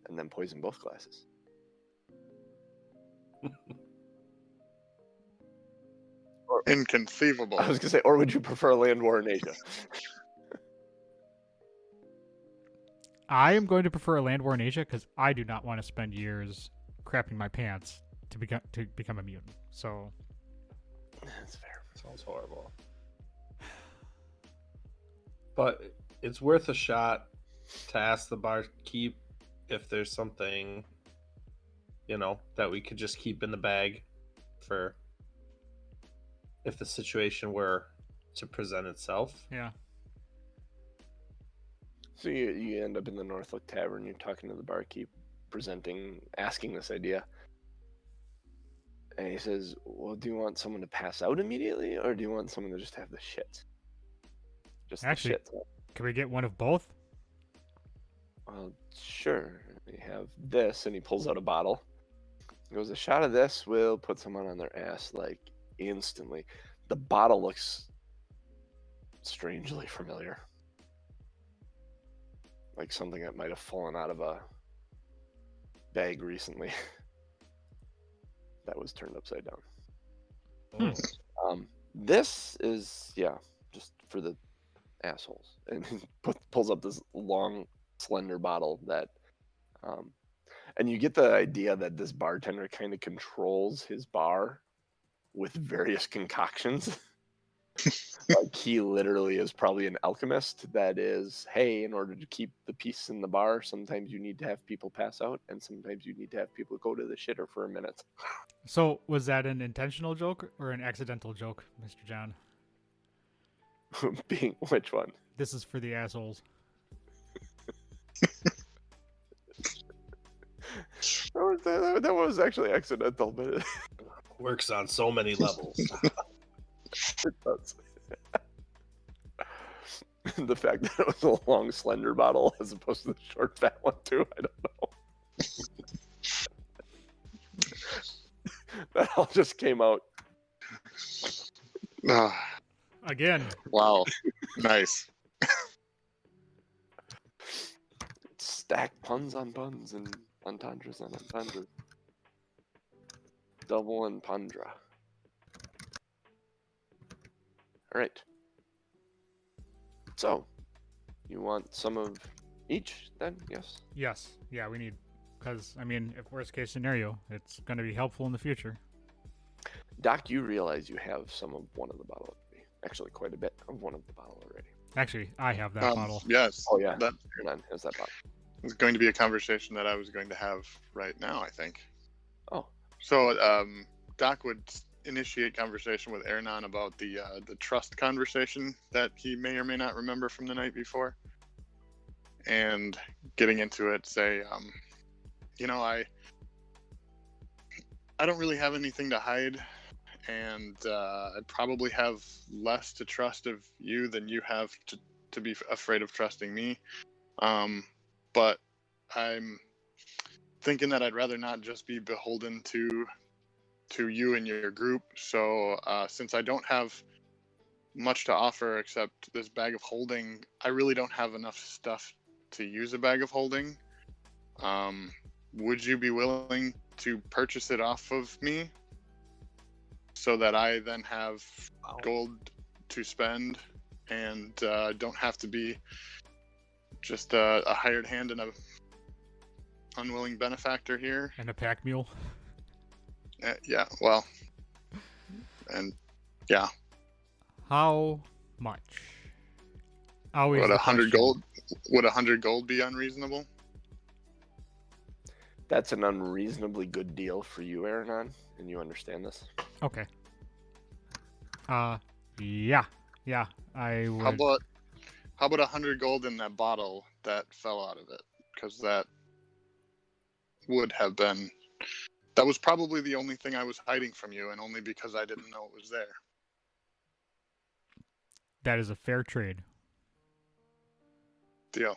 and then poison both glasses. Inconceivable. I was gonna say, or would you prefer a land war in Asia? I am going to prefer a land war in Asia because I do not want to spend years crapping my pants to become immune. So That's fair. Sounds horrible. But it's worth a shot to ask the barkeep if there's something, that we could just keep in the bag for if the situation were to present itself. yeah. So you end up in the Northlook Tavern. You're talking to the barkeep, asking this idea, and he says, "Well, do you want someone to pass out immediately, or do you want someone to just have the shit?" Actually, the shit. Can we get one of both? Well, sure. We have this, and he pulls out a bottle. He goes, "A shot of this will put someone on their ass like instantly." The bottle looks strangely familiar. Like something that might have fallen out of a bag recently that was turned upside down. This is, just for the assholes. And he pulls up this long, slender bottle that, and you get the idea that this bartender kind of controls his bar with various concoctions. Like he literally is probably an alchemist that is, hey, in order to keep the peace in the bar, sometimes you need to have people pass out, and sometimes you need to have people go to the shitter for a minute. So was that an intentional joke or an accidental joke, Mr. John? Being which one? This is for the assholes. That was actually accidental, but it Works on so many levels. does. The fact that it was a long, slender bottle as opposed to the short, fat one, too, I don't know. That all just came out. Again. Wow. Nice. Stacked puns on puns and entendres on entendres. Double entendre. All right. So, you want some of each then? Yes. Yes. Yeah, we need, because, if worst case scenario, it's going to be helpful in the future. Doc, you realize you have some of one of the bottle already. Actually, quite a bit of one of the bottle already. Actually, I have that bottle. Yes. Oh, yeah. That Aronan has that bottle. is going to be a conversation that I was going to have right now, I think. Oh. So, Doc would initiate conversation with Aronan about the trust conversation that he may or may not remember from the night before, and getting into it, say, I don't really have anything to hide, and I probably have less to trust of you than you have to be afraid of trusting me. But I'm thinking that I'd rather not just be beholden to you and your group. So since I don't have much to offer except this bag of holding, I really don't have enough stuff to use a bag of holding. Would you be willing to purchase it off of me so that I then have gold to spend and don't have to be just a hired hand and a unwilling benefactor here? And a pack mule. Yeah, well, and yeah. How much? Always Would the 100 question. gold? Would 100 gold be unreasonable? That's an unreasonably good deal for you, Aronan, and you understand this. Okay. Yeah, I would. How about How about 100 gold in that bottle that fell out of it? Because that would have been. That was probably the only thing I was hiding from you, and only because I didn't know it was there. That is a fair trade. Deal.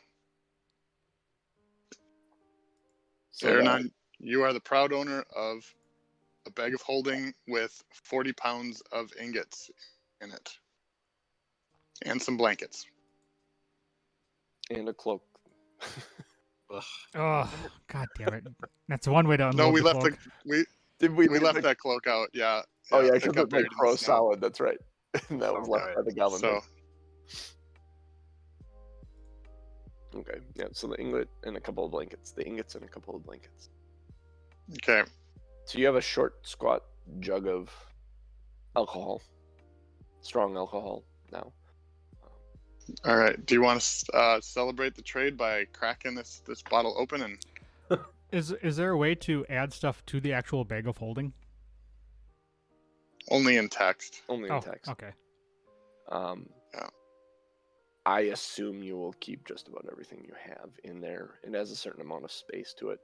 So Aronan, you are the proud owner of a bag of holding with 40 pounds of ingots in it. And some blankets. and a cloak. Ugh. Oh, god damn it! That's one way to unload No, we the left cloak. Did we? we leave left the- that cloak out. Yeah. Oh yeah, it because got it's like buried in the crow snow. salad. That's right. And that was left Okay. by the goblin. So Okay, yeah. So the ingot and a couple of blankets. The ingots and a couple of blankets. okay. So you have a short, squat jug of alcohol, strong alcohol now. All right. Do you want to celebrate the trade by cracking this bottle open and Is there a way to add stuff to the actual bag of holding? only in text? Only in text. Okay. Yeah. I assume you will keep just about everything you have in there. It has a certain amount of space to it.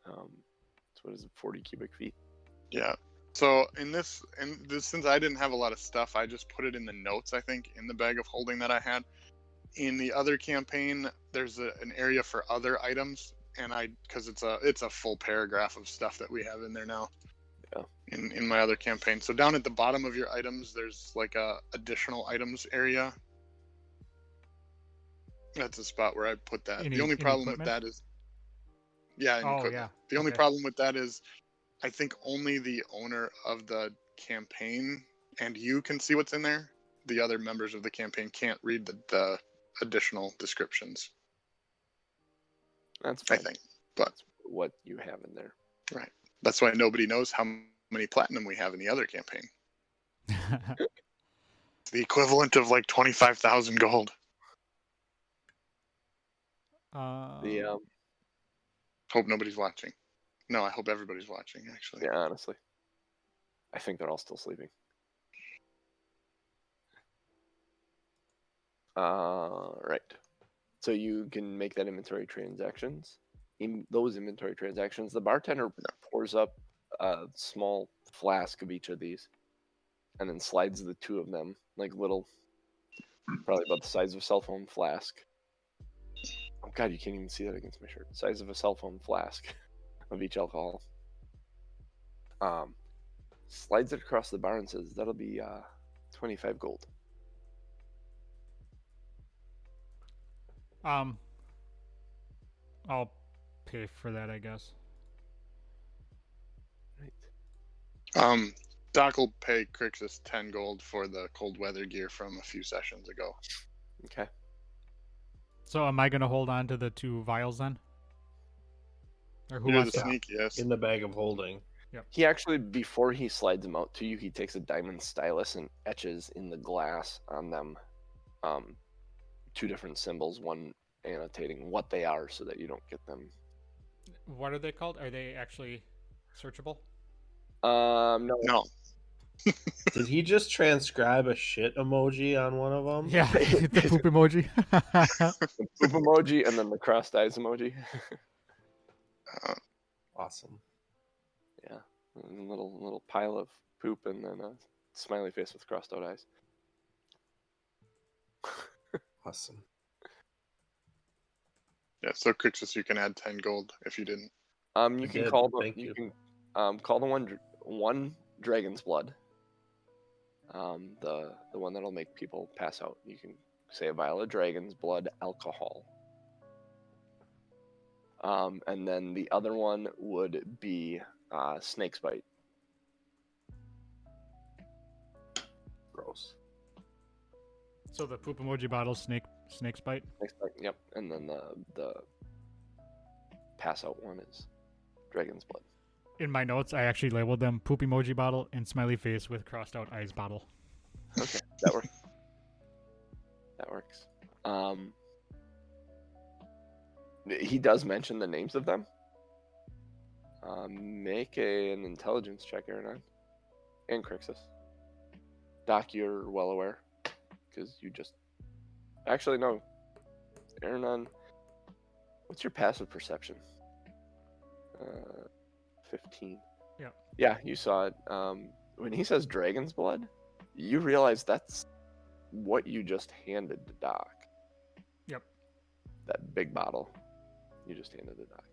So what is it, 40 cubic feet? Yeah. So since I didn't have a lot of stuff, I just put it in the notes. I think in the bag of holding that I had. In the other campaign, there's an area for other items, and because it's a full paragraph of stuff that we have in there now. Yeah. In my other campaign, so down at the bottom of your items, there's like a additional items area. That's a spot where I put that. The only problem with that is, yeah. Yeah. The only Okay. problem with that is, I think only the owner of the campaign and you can see what's in there. The other members of the campaign can't read the additional descriptions. That's I fine. think, but That's what you have in there. right. That's why nobody knows how many platinum we have in the other campaign. It's the equivalent of like 25,000 gold. The Hope nobody's watching. No, I hope everybody's watching, actually. yeah, honestly, I think they're all still sleeping. Right. So you can make that inventory transactions. In those inventory transactions, the bartender pours up a small flask of each of these, and then slides the two of them, like little, probably about the size of a cell phone flask. Oh god, you can't even see that against my shirt. Size of a cell phone flask of each alcohol. Slides it across the bar and says, "That'll be 25 gold." I'll pay for that, I guess. Right. Doc will pay Crixus 10 gold for the cold weather gear from a few sessions ago. Okay. So am I gonna hold on to the two vials then? Or who You're wants the to? sneakiest. In the bag of holding. He actually, before he slides them out to you, he takes a diamond stylus and etches in the glass on them two different symbols, one annotating what they are so that you don't get them. What are they called? Are they actually searchable? No. No. Did he just transcribe a shit emoji on one of them? Yeah, the poop emoji. The poop emoji and then the crossed eyes emoji. Awesome. Yeah. And a little pile of poop and then a smiley face with crossed out eyes. Awesome. Yeah, so Crixus, you can add 10 gold if you didn't. You I can did, call the thank you you. can call the one dragon's blood. The one that'll make people pass out. You can say a vial of dragon's blood alcohol. And then the other one would be snake's bite. Gross. So the poop emoji bottle, snake's bite. Snake's bite. Yep. And then the pass out one is dragon's blood. In my notes, I actually labeled them poop emoji bottle and smiley face with crossed out eyes bottle. Okay, that works. That works. He does mention the names of them. Make an intelligence check, Aronan. And Crixus. Doc, you're well aware, because you just Actually, no. Aronan, what's your passive perception? 15. Yeah. Yeah, you saw it. When he says dragon's blood, you realize that's what you just handed to Doc. Yep. That big bottle you just handed to Doc.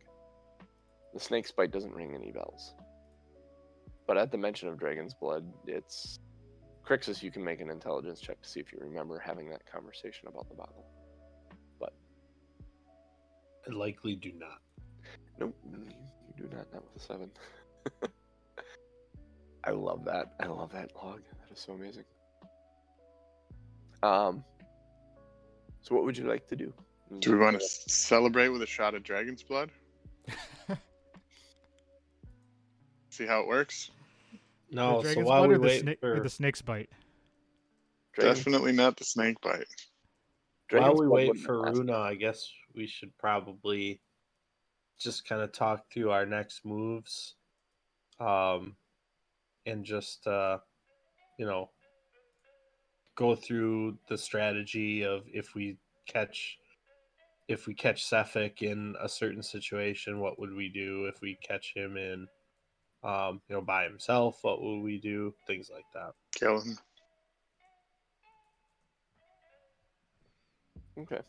The snake's bite doesn't ring any bells. But at the mention of dragon's blood, it's... Crixus, you can make an intelligence check to see if you remember having that conversation about the bottle. But I likely do not. nope, you do not with a 7. I love that. I love that log. That is so amazing. So what would you like to do? Do we want to celebrate with a shot of dragon's blood? See how it works? No, The so dragon's while blood we or the, wait for the snake's bite? Definitely not the snake bite. while Dragon's we blood wait wouldn't for last. Runa, I guess we should probably just kind of talk through our next moves, and just go through the strategy of if we catch Cephalic in a certain situation, what would we do? If we catch him in by himself, what would we do? Things like that. Kill him. Okay.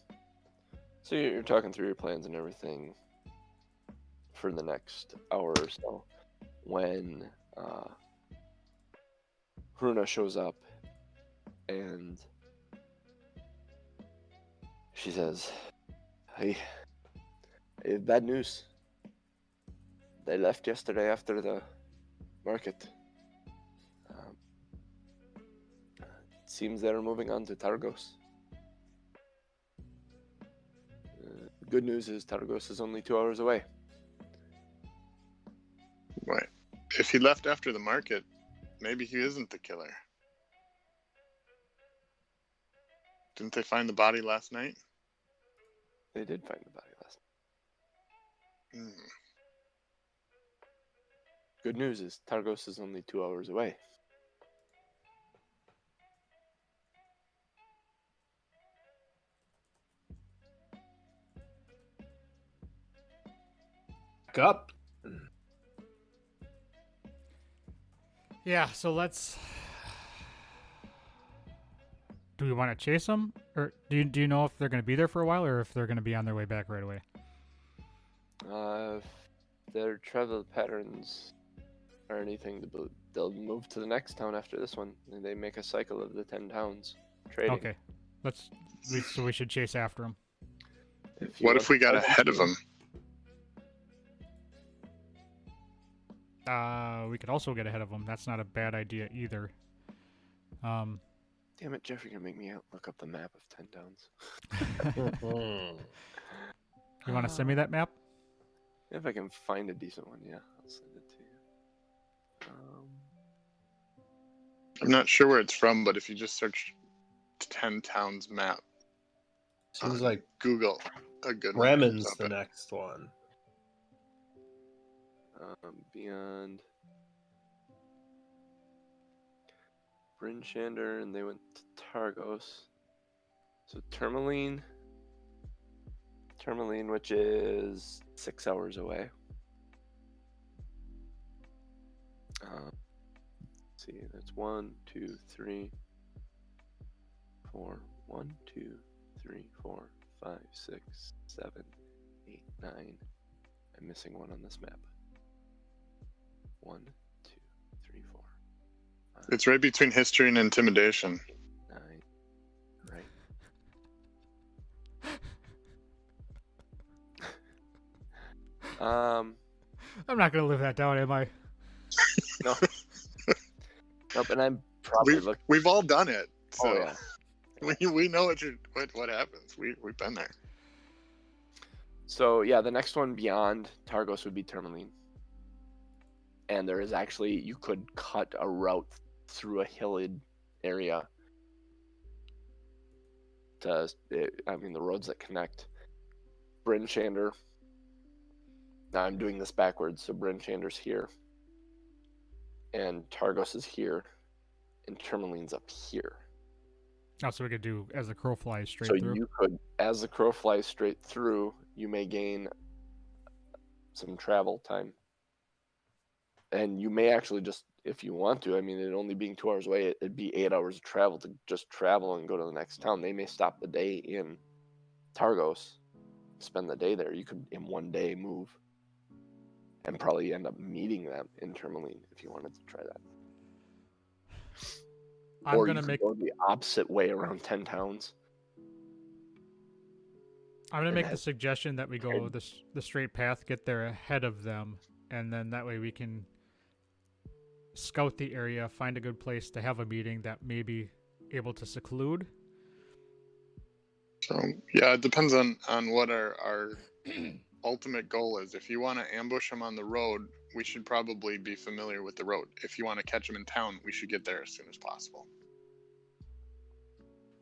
So you're talking through your plans and everything for the next hour or so. When Runa shows up and she says, I have bad news. They left yesterday after the market. It seems they're moving on to Targos. Good news is Targos is only 2 hours away. Right. If he left after the market, maybe he isn't the killer. Didn't they find the body last night? They did find the body last night. Hmm. Good news is Targos is only 2 hours away. Back up. Yeah, so let's... Do we want to chase them? Or do you know if they're going to be there for a while or if they're going to be on their way back right away? Their travel patterns are anything to they'll move to the next town after this one. And they make a cycle of the 10 towns trading. Okay. So we should chase after them. What if we got ahead of him? We could also get ahead of them. That's not a bad idea either. Damn it, Jeff, you're gonna make me look up the map of 10 towns. You want to send me that map? If I can find a decent one, yeah, I'll send it to you. I'm not sure where it's from, but if you just search 10 towns map, Seems like Google, a good one. Bremen's comes the up. next one. Beyond Bryn Shander, and they went to Targos. So Tourmaline, which is 6 hours away. Let's see, that's 1, 2, 3, 4. 1, 2, 3, 4, 5, 6, 7, 8, 9. I'm missing one on this map. 1, 2, 3, 4. 5, It's right between history and intimidation. 9. Right. I'm not going to live that down, am I? No. Nope, and I'm probably looking. We've all done it. So Oh, yeah. we know what happens. We've been there. So, yeah, the next one beyond Targos would be Tourmaline. And there is actually, you could cut a route through a hilly area to, the roads that connect Bryn Shander. Now I'm doing this backwards, so Bryn Shander's here. And Targos is here. And Tourmaline's up here. Oh, so we could do as the crow flies straight So through. you could, as the crow flies straight through, you may gain some travel time. And you may actually just, if you want to, I mean, it only being 2 hours away, it'd be 8 hours of travel to just travel and go to the next town. They may stop the day in Targos, spend the day there. You could, in one day, move and probably end up meeting them in Tourmaline if you wanted to try that. I'm Or gonna you could make go the opposite way around 10 towns. I'm gonna and make the head- suggestion that we go the straight path, get there ahead of them, and then that way we can scout the area, find a good place to have a meeting that may be able to seclude. So yeah, it depends on what our ultimate goal is. If you want to ambush them on the road, we should probably be familiar with the road. If you want to catch them in town, we should get there as soon as possible.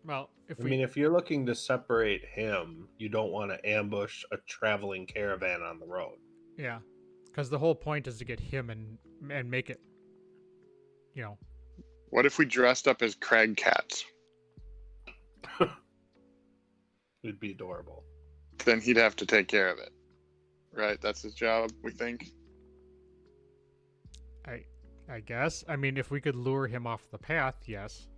Well, if I we mean, if you're looking to separate him, you don't want to ambush a traveling caravan on the road. yeah, because the whole point is to get him and make it, What if we dressed up as crag cats? It'd be adorable. Then he'd have to take care of it, right? That's his job, we think. I guess. I mean, if we could lure him off the path, yes.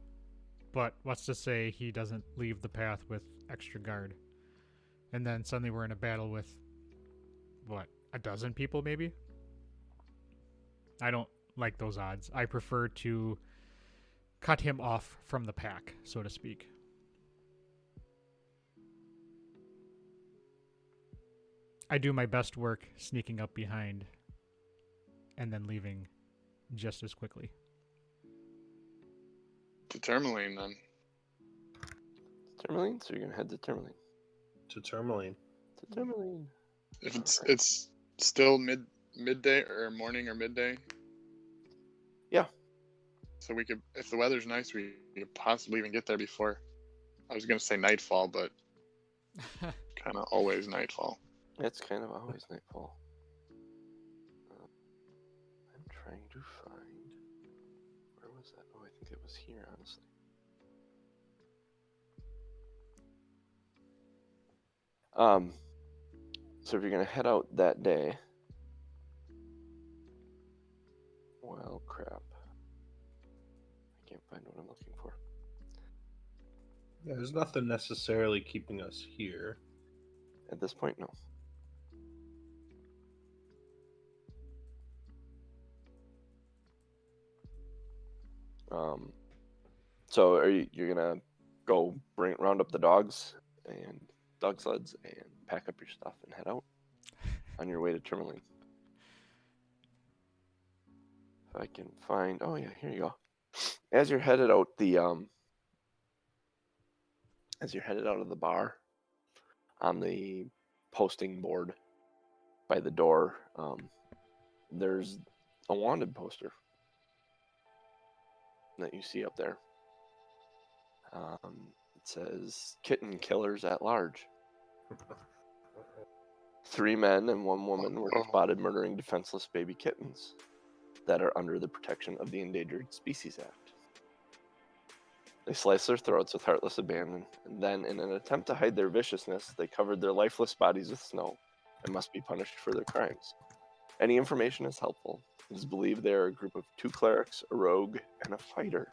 But what's to say he doesn't leave the path with extra guard, and then suddenly we're in a battle with what, a dozen people maybe? I don't like those odds. I prefer to cut him off from the pack, so to speak. I do my best work sneaking up behind and then leaving just as quickly. To Tourmaline, then. Tourmaline? So you're going to head to Tourmaline. To Tourmaline. To Tourmaline. If it's still midday or morning or midday. Yeah. So we could, if the weather's nice, we could possibly even get there before. I was gonna say nightfall, but kind of always nightfall. It's kind of always nightfall. I'm trying to find... Where was that? Oh, I think it was here, honestly. So if you're going to head out that day... Well, crap. I can't find what I'm looking for. Yeah, there's nothing necessarily keeping us here. At this point, no. So you're gonna go round up the dogs and dog sleds and pack up your stuff and head out on your way to Tourmaline. If I can find, oh yeah, here you go. As you're headed out as you're headed out of the bar, on the posting board by the door, there's a wanted poster that you see up there. It says "Kitten Killers at Large." 3 men and 1 woman were spotted murdering defenseless baby kittens that are under the protection of the Endangered Species Act. They sliced their throats with heartless abandon, and then, in an attempt to hide their viciousness, they covered their lifeless bodies with snow and must be punished for their crimes. Any information is helpful. It is believed they are a group of 2 clerics, a rogue, and a fighter.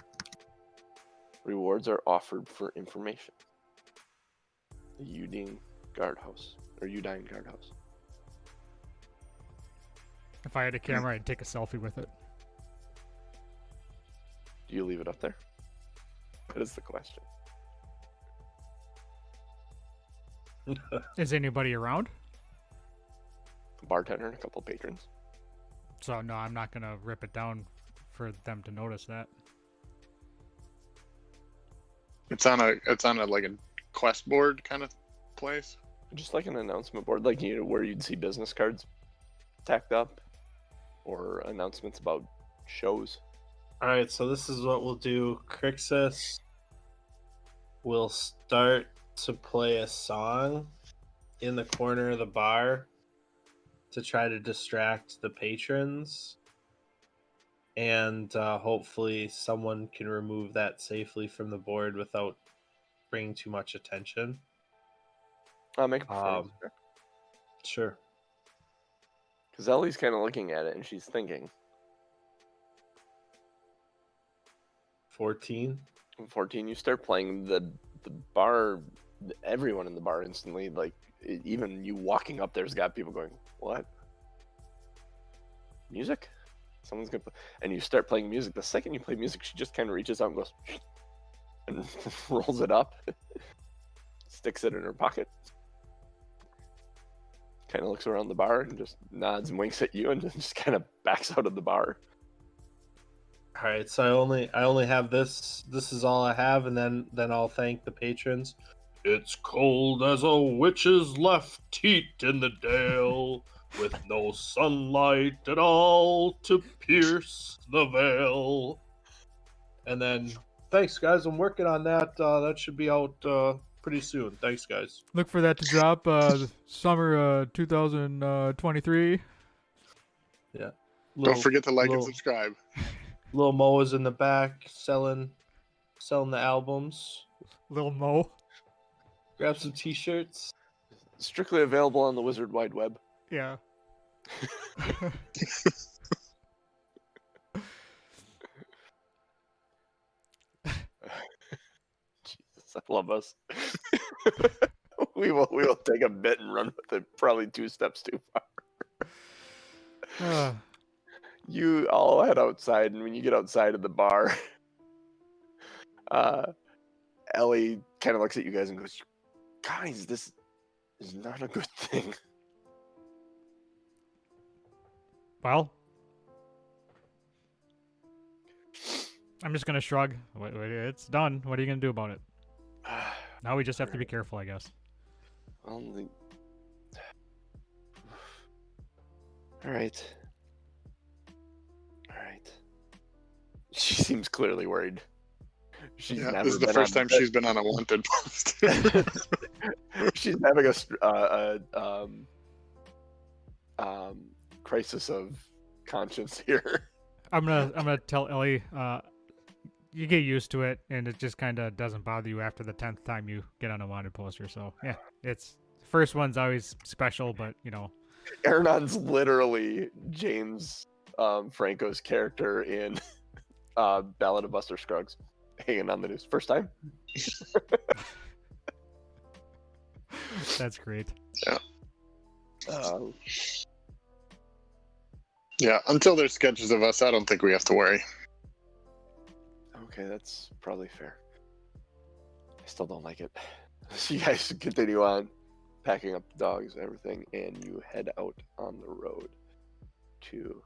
Rewards are offered for information. The Udine Guardhouse, or Udine Guardhouse. If I had a camera, I'd take a selfie with it. Do you leave it up there? That is the question. Is anybody around? A bartender and a couple patrons. So no, I'm not gonna rip it down for them to notice that. It's on a like a quest board kind of place. Just like an announcement board, like where you'd see business cards tacked up, or announcements about shows. All right, so this is what we'll do. Crixus will start to play a song in the corner of the bar to try to distract the patrons. and hopefully someone can remove that safely from the board without bringing too much attention. I'll make a performance check. Sure. Because Ellie's kind of looking at it and she's thinking. 14. 14, you start playing the bar. Everyone in the bar instantly, like even you walking up there's got people going, "What? Music? Someone's gonna play." And you start playing music. The second you play music, she just kind of reaches out and goes and rolls it up, sticks it in her pocket, kind of looks around the bar and just nods and winks at you, and just kind of backs out of the bar. All right, so I only have this. This is all I have, and then I'll thank the patrons. It's cold as a witch's left teat in the dale, with no sunlight at all to pierce the veil. And then, thanks guys. I'm working on that. That should be out pretty soon. Thanks guys. Look for that to drop summer 2023. Yeah. Don't forget to like and little, subscribe. Little Mo is in the back selling the albums. Little Mo. Grab some t-shirts. Strictly available on the Wizard Wide Web. Yeah. Jesus, I love us. we will take a bit and run with it. Probably 2 steps too far. You all head outside, and when you get outside of the bar, Ellie kind of looks at you guys and goes, "Guys, this is not a good thing." Well, I'm just gonna shrug. It's done. What are you gonna do about it? Now we just have to be careful, I guess. Well, all right. She seems clearly worried. She's Yeah, never this is the been first on time she's been on a wanted post. She's having a crisis of conscience here. I'm gonna tell Ellie. You get used to it, and it just kind of doesn't bother you after the 10th time you get on a wanted poster. So yeah, it's first one's always special, but you know, Aronon's literally James Franco's character in Ballad of Buster Scruggs, hanging on the news. First time. That's great. Yeah. Yeah, until there's sketches of us, I don't think we have to worry. Okay, that's probably fair. I still don't like it. So you guys continue on, packing up the dogs, everything, and you head out on the road to,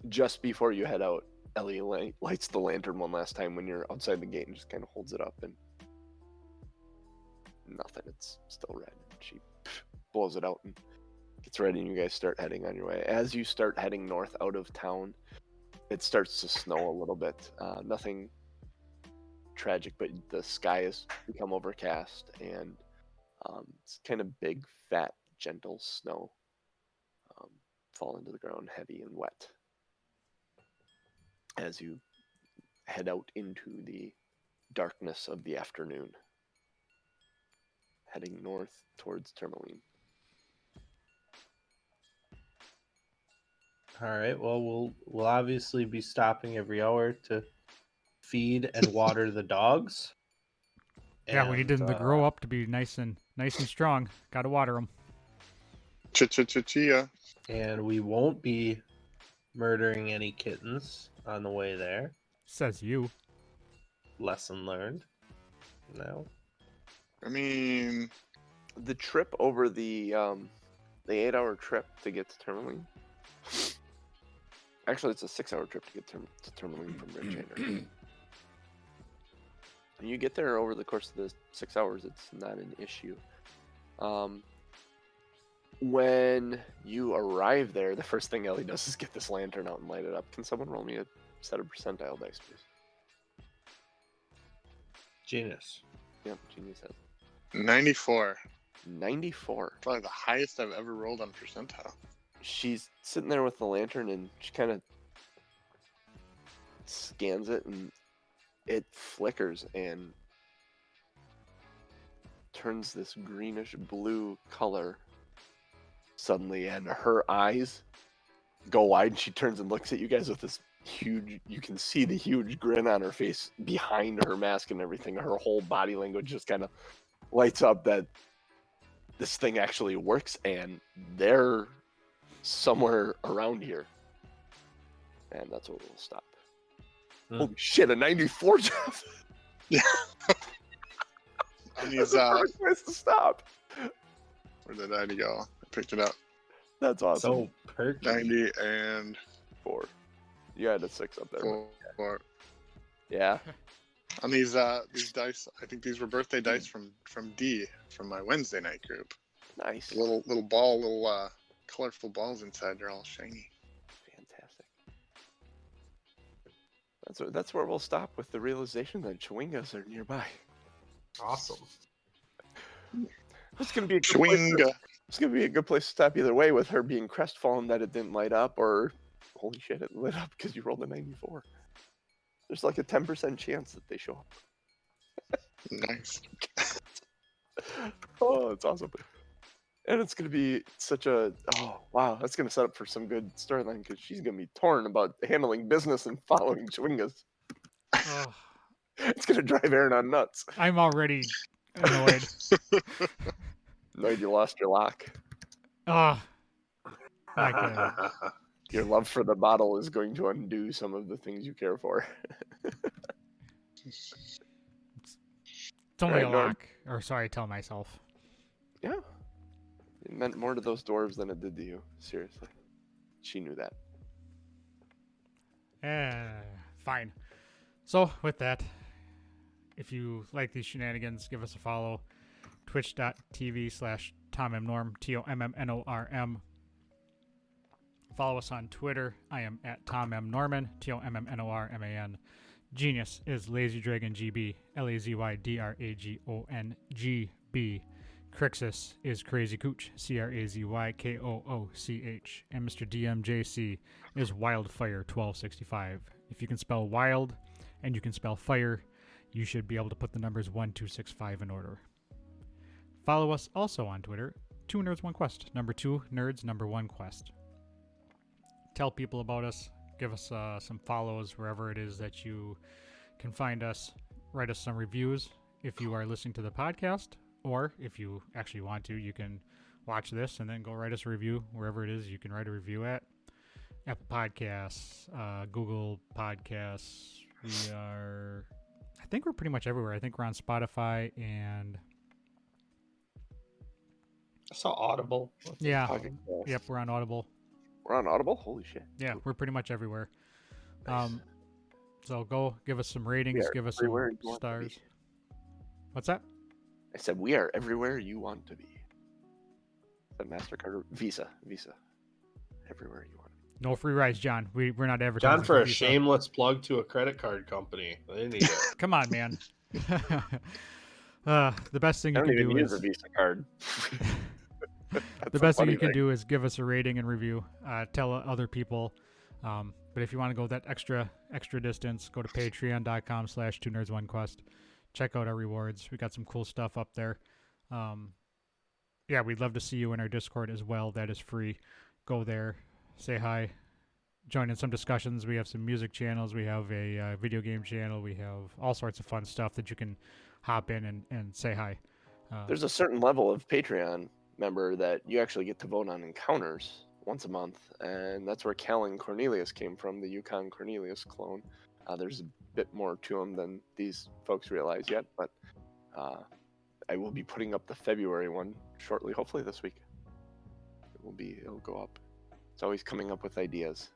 just before you head out, Ellie lights the lantern one last time when you're outside the gate and just kind of holds it up, and nothing. It's still red. She blows it out and gets ready, and you guys start heading on your way. As you start heading north out of town, it starts to snow a little bit. Nothing tragic, but the sky has become overcast, and it's kind of big, fat, gentle snow fall into the ground, heavy and wet. As you head out into the darkness of the afternoon, heading north towards Tourmaline. All right. Well, we'll obviously be stopping every hour to feed and water the dogs. Yeah, we need them to grow up to be nice and strong. Got to water them. Chia. And we won't be murdering any kittens on the way there. Says you. Lesson learned. No. I mean, the trip over the 8-hour trip to get to Tourmaline. Actually, it's a 6-hour trip to get to Tourmaline from Bridgehanger. When you get there over the course of the 6 hours, it's not an issue. When you arrive there, the first thing Ellie does is get this lantern out and light it up. Can someone roll me a set of percentile dice, please? Genius. Yep, genius has 94. 94. Probably the highest I've ever rolled on percentile. She's sitting there with the lantern, and she kind of scans it, and it flickers and turns this greenish blue color suddenly, and her eyes go wide, and she turns and looks at you guys with this huge, you can see the huge grin on her face behind her mask and everything. Her whole body language just kind of lights up that this thing actually works, and they're somewhere around here. And that's where we'll stop. Holy shit, a 94, Jeff! Yeah. On That's these, the perfect place to stop. where did I go? I picked it up. That's awesome. So perky. 90 and 4. You had a 6 up there. 4. Yeah. On these dice, I think these were birthday dice from D, from my Wednesday night group. Nice. Little colorful balls inside. They're all shiny. Fantastic. That's where we'll stop, with the realization that Chewingas are nearby. Awesome. It's gonna be a good place to, Chewinga. it's gonna be a good place to stop either way, with her being crestfallen that it didn't light up, or holy shit, it lit up because you rolled a 94. There's like a 10% chance that they show up. Nice. Oh, it's awesome. And it's going to be such a, oh, wow, that's going to set up for some good storyline, because she's going to be torn about handling business and following Chewingas. Oh, It's going to drive Aronan nuts. I'm already annoyed. Annoyed you lost your lock. Oh, I can't. Your love for the bottle is going to undo some of the things you care for. It's only Right, a Norm? lock. Or sorry, tell myself. Yeah. It meant more to those dwarves than it did to you. Seriously. She knew that. Fine. So, with that, if you like these shenanigans, give us a follow. Twitch.tv/TomMNorm, TOMMNORM. Follow us on Twitter. I am at TomMNorman, TOMMNORMAN. Genius is Lazy Dragon GB, LazyDragongB. Crixus is Crazy Cooch, CrazyKooch. And Mr. DMJC is Wildfire 1265. If you can spell wild and you can spell fire, you should be able to put the numbers 1, 2, 6, 5 in order. Follow us also on Twitter, 2 Nerds 1 Quest, number 2 Nerds, number 1 Quest. Tell people about us. Give us some follows wherever it is that you can find us. Write us some reviews if you are listening to the podcast, or if you actually want to, you can watch this and then go write us a review wherever it is you can write a review at. Apple Podcasts, Google Podcasts. I think we're pretty much everywhere. I think we're on Spotify and I saw Audible. yeah, Podcast. yep, we're on Audible. We're on Audible? Holy shit. Yeah, we're pretty much everywhere. Nice. So go give us some ratings, are give us some everywhere you want to stars. be. What's that? I said we are everywhere you want to be. The MasterCard or Visa. Everywhere you want to be. No free rides, John. We're not advertising. John, for a Visa. shameless plug to a credit card company. They need it. Come on, man. The best thing I you don't can even do use is a Visa card. the best thing you can do is give us a rating and review. Tell other people. But if you want to go that extra distance, go to patreon.com/2nerds1quest. Check out our rewards. We got some cool stuff up there. Yeah, we'd love to see you in our Discord as well. That is free. Go there, say hi, join in some discussions. We have some music channels. We have a video game channel. We have all sorts of fun stuff that you can hop in and say hi. There's a certain level of Patreon member that you actually get to vote on encounters once a month, and that's where Callan Cornelius came from, the Yukon Cornelius clone. There's a bit more to him than these folks realize yet, but I will be putting up the February one shortly, hopefully this week. It'll go up. It's always coming up with ideas.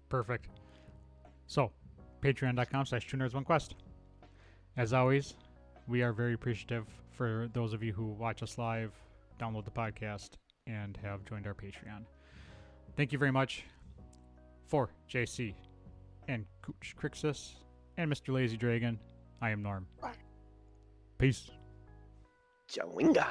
Perfect. So, patreon.com/2nerds1quest. As always, we are very appreciative for those of you who watch us live, download the podcast, and have joined our Patreon. Thank you very much for JC and Cooch Crixus and Mr. Lazy Dragon. I am Norm. Peace. Chawinga!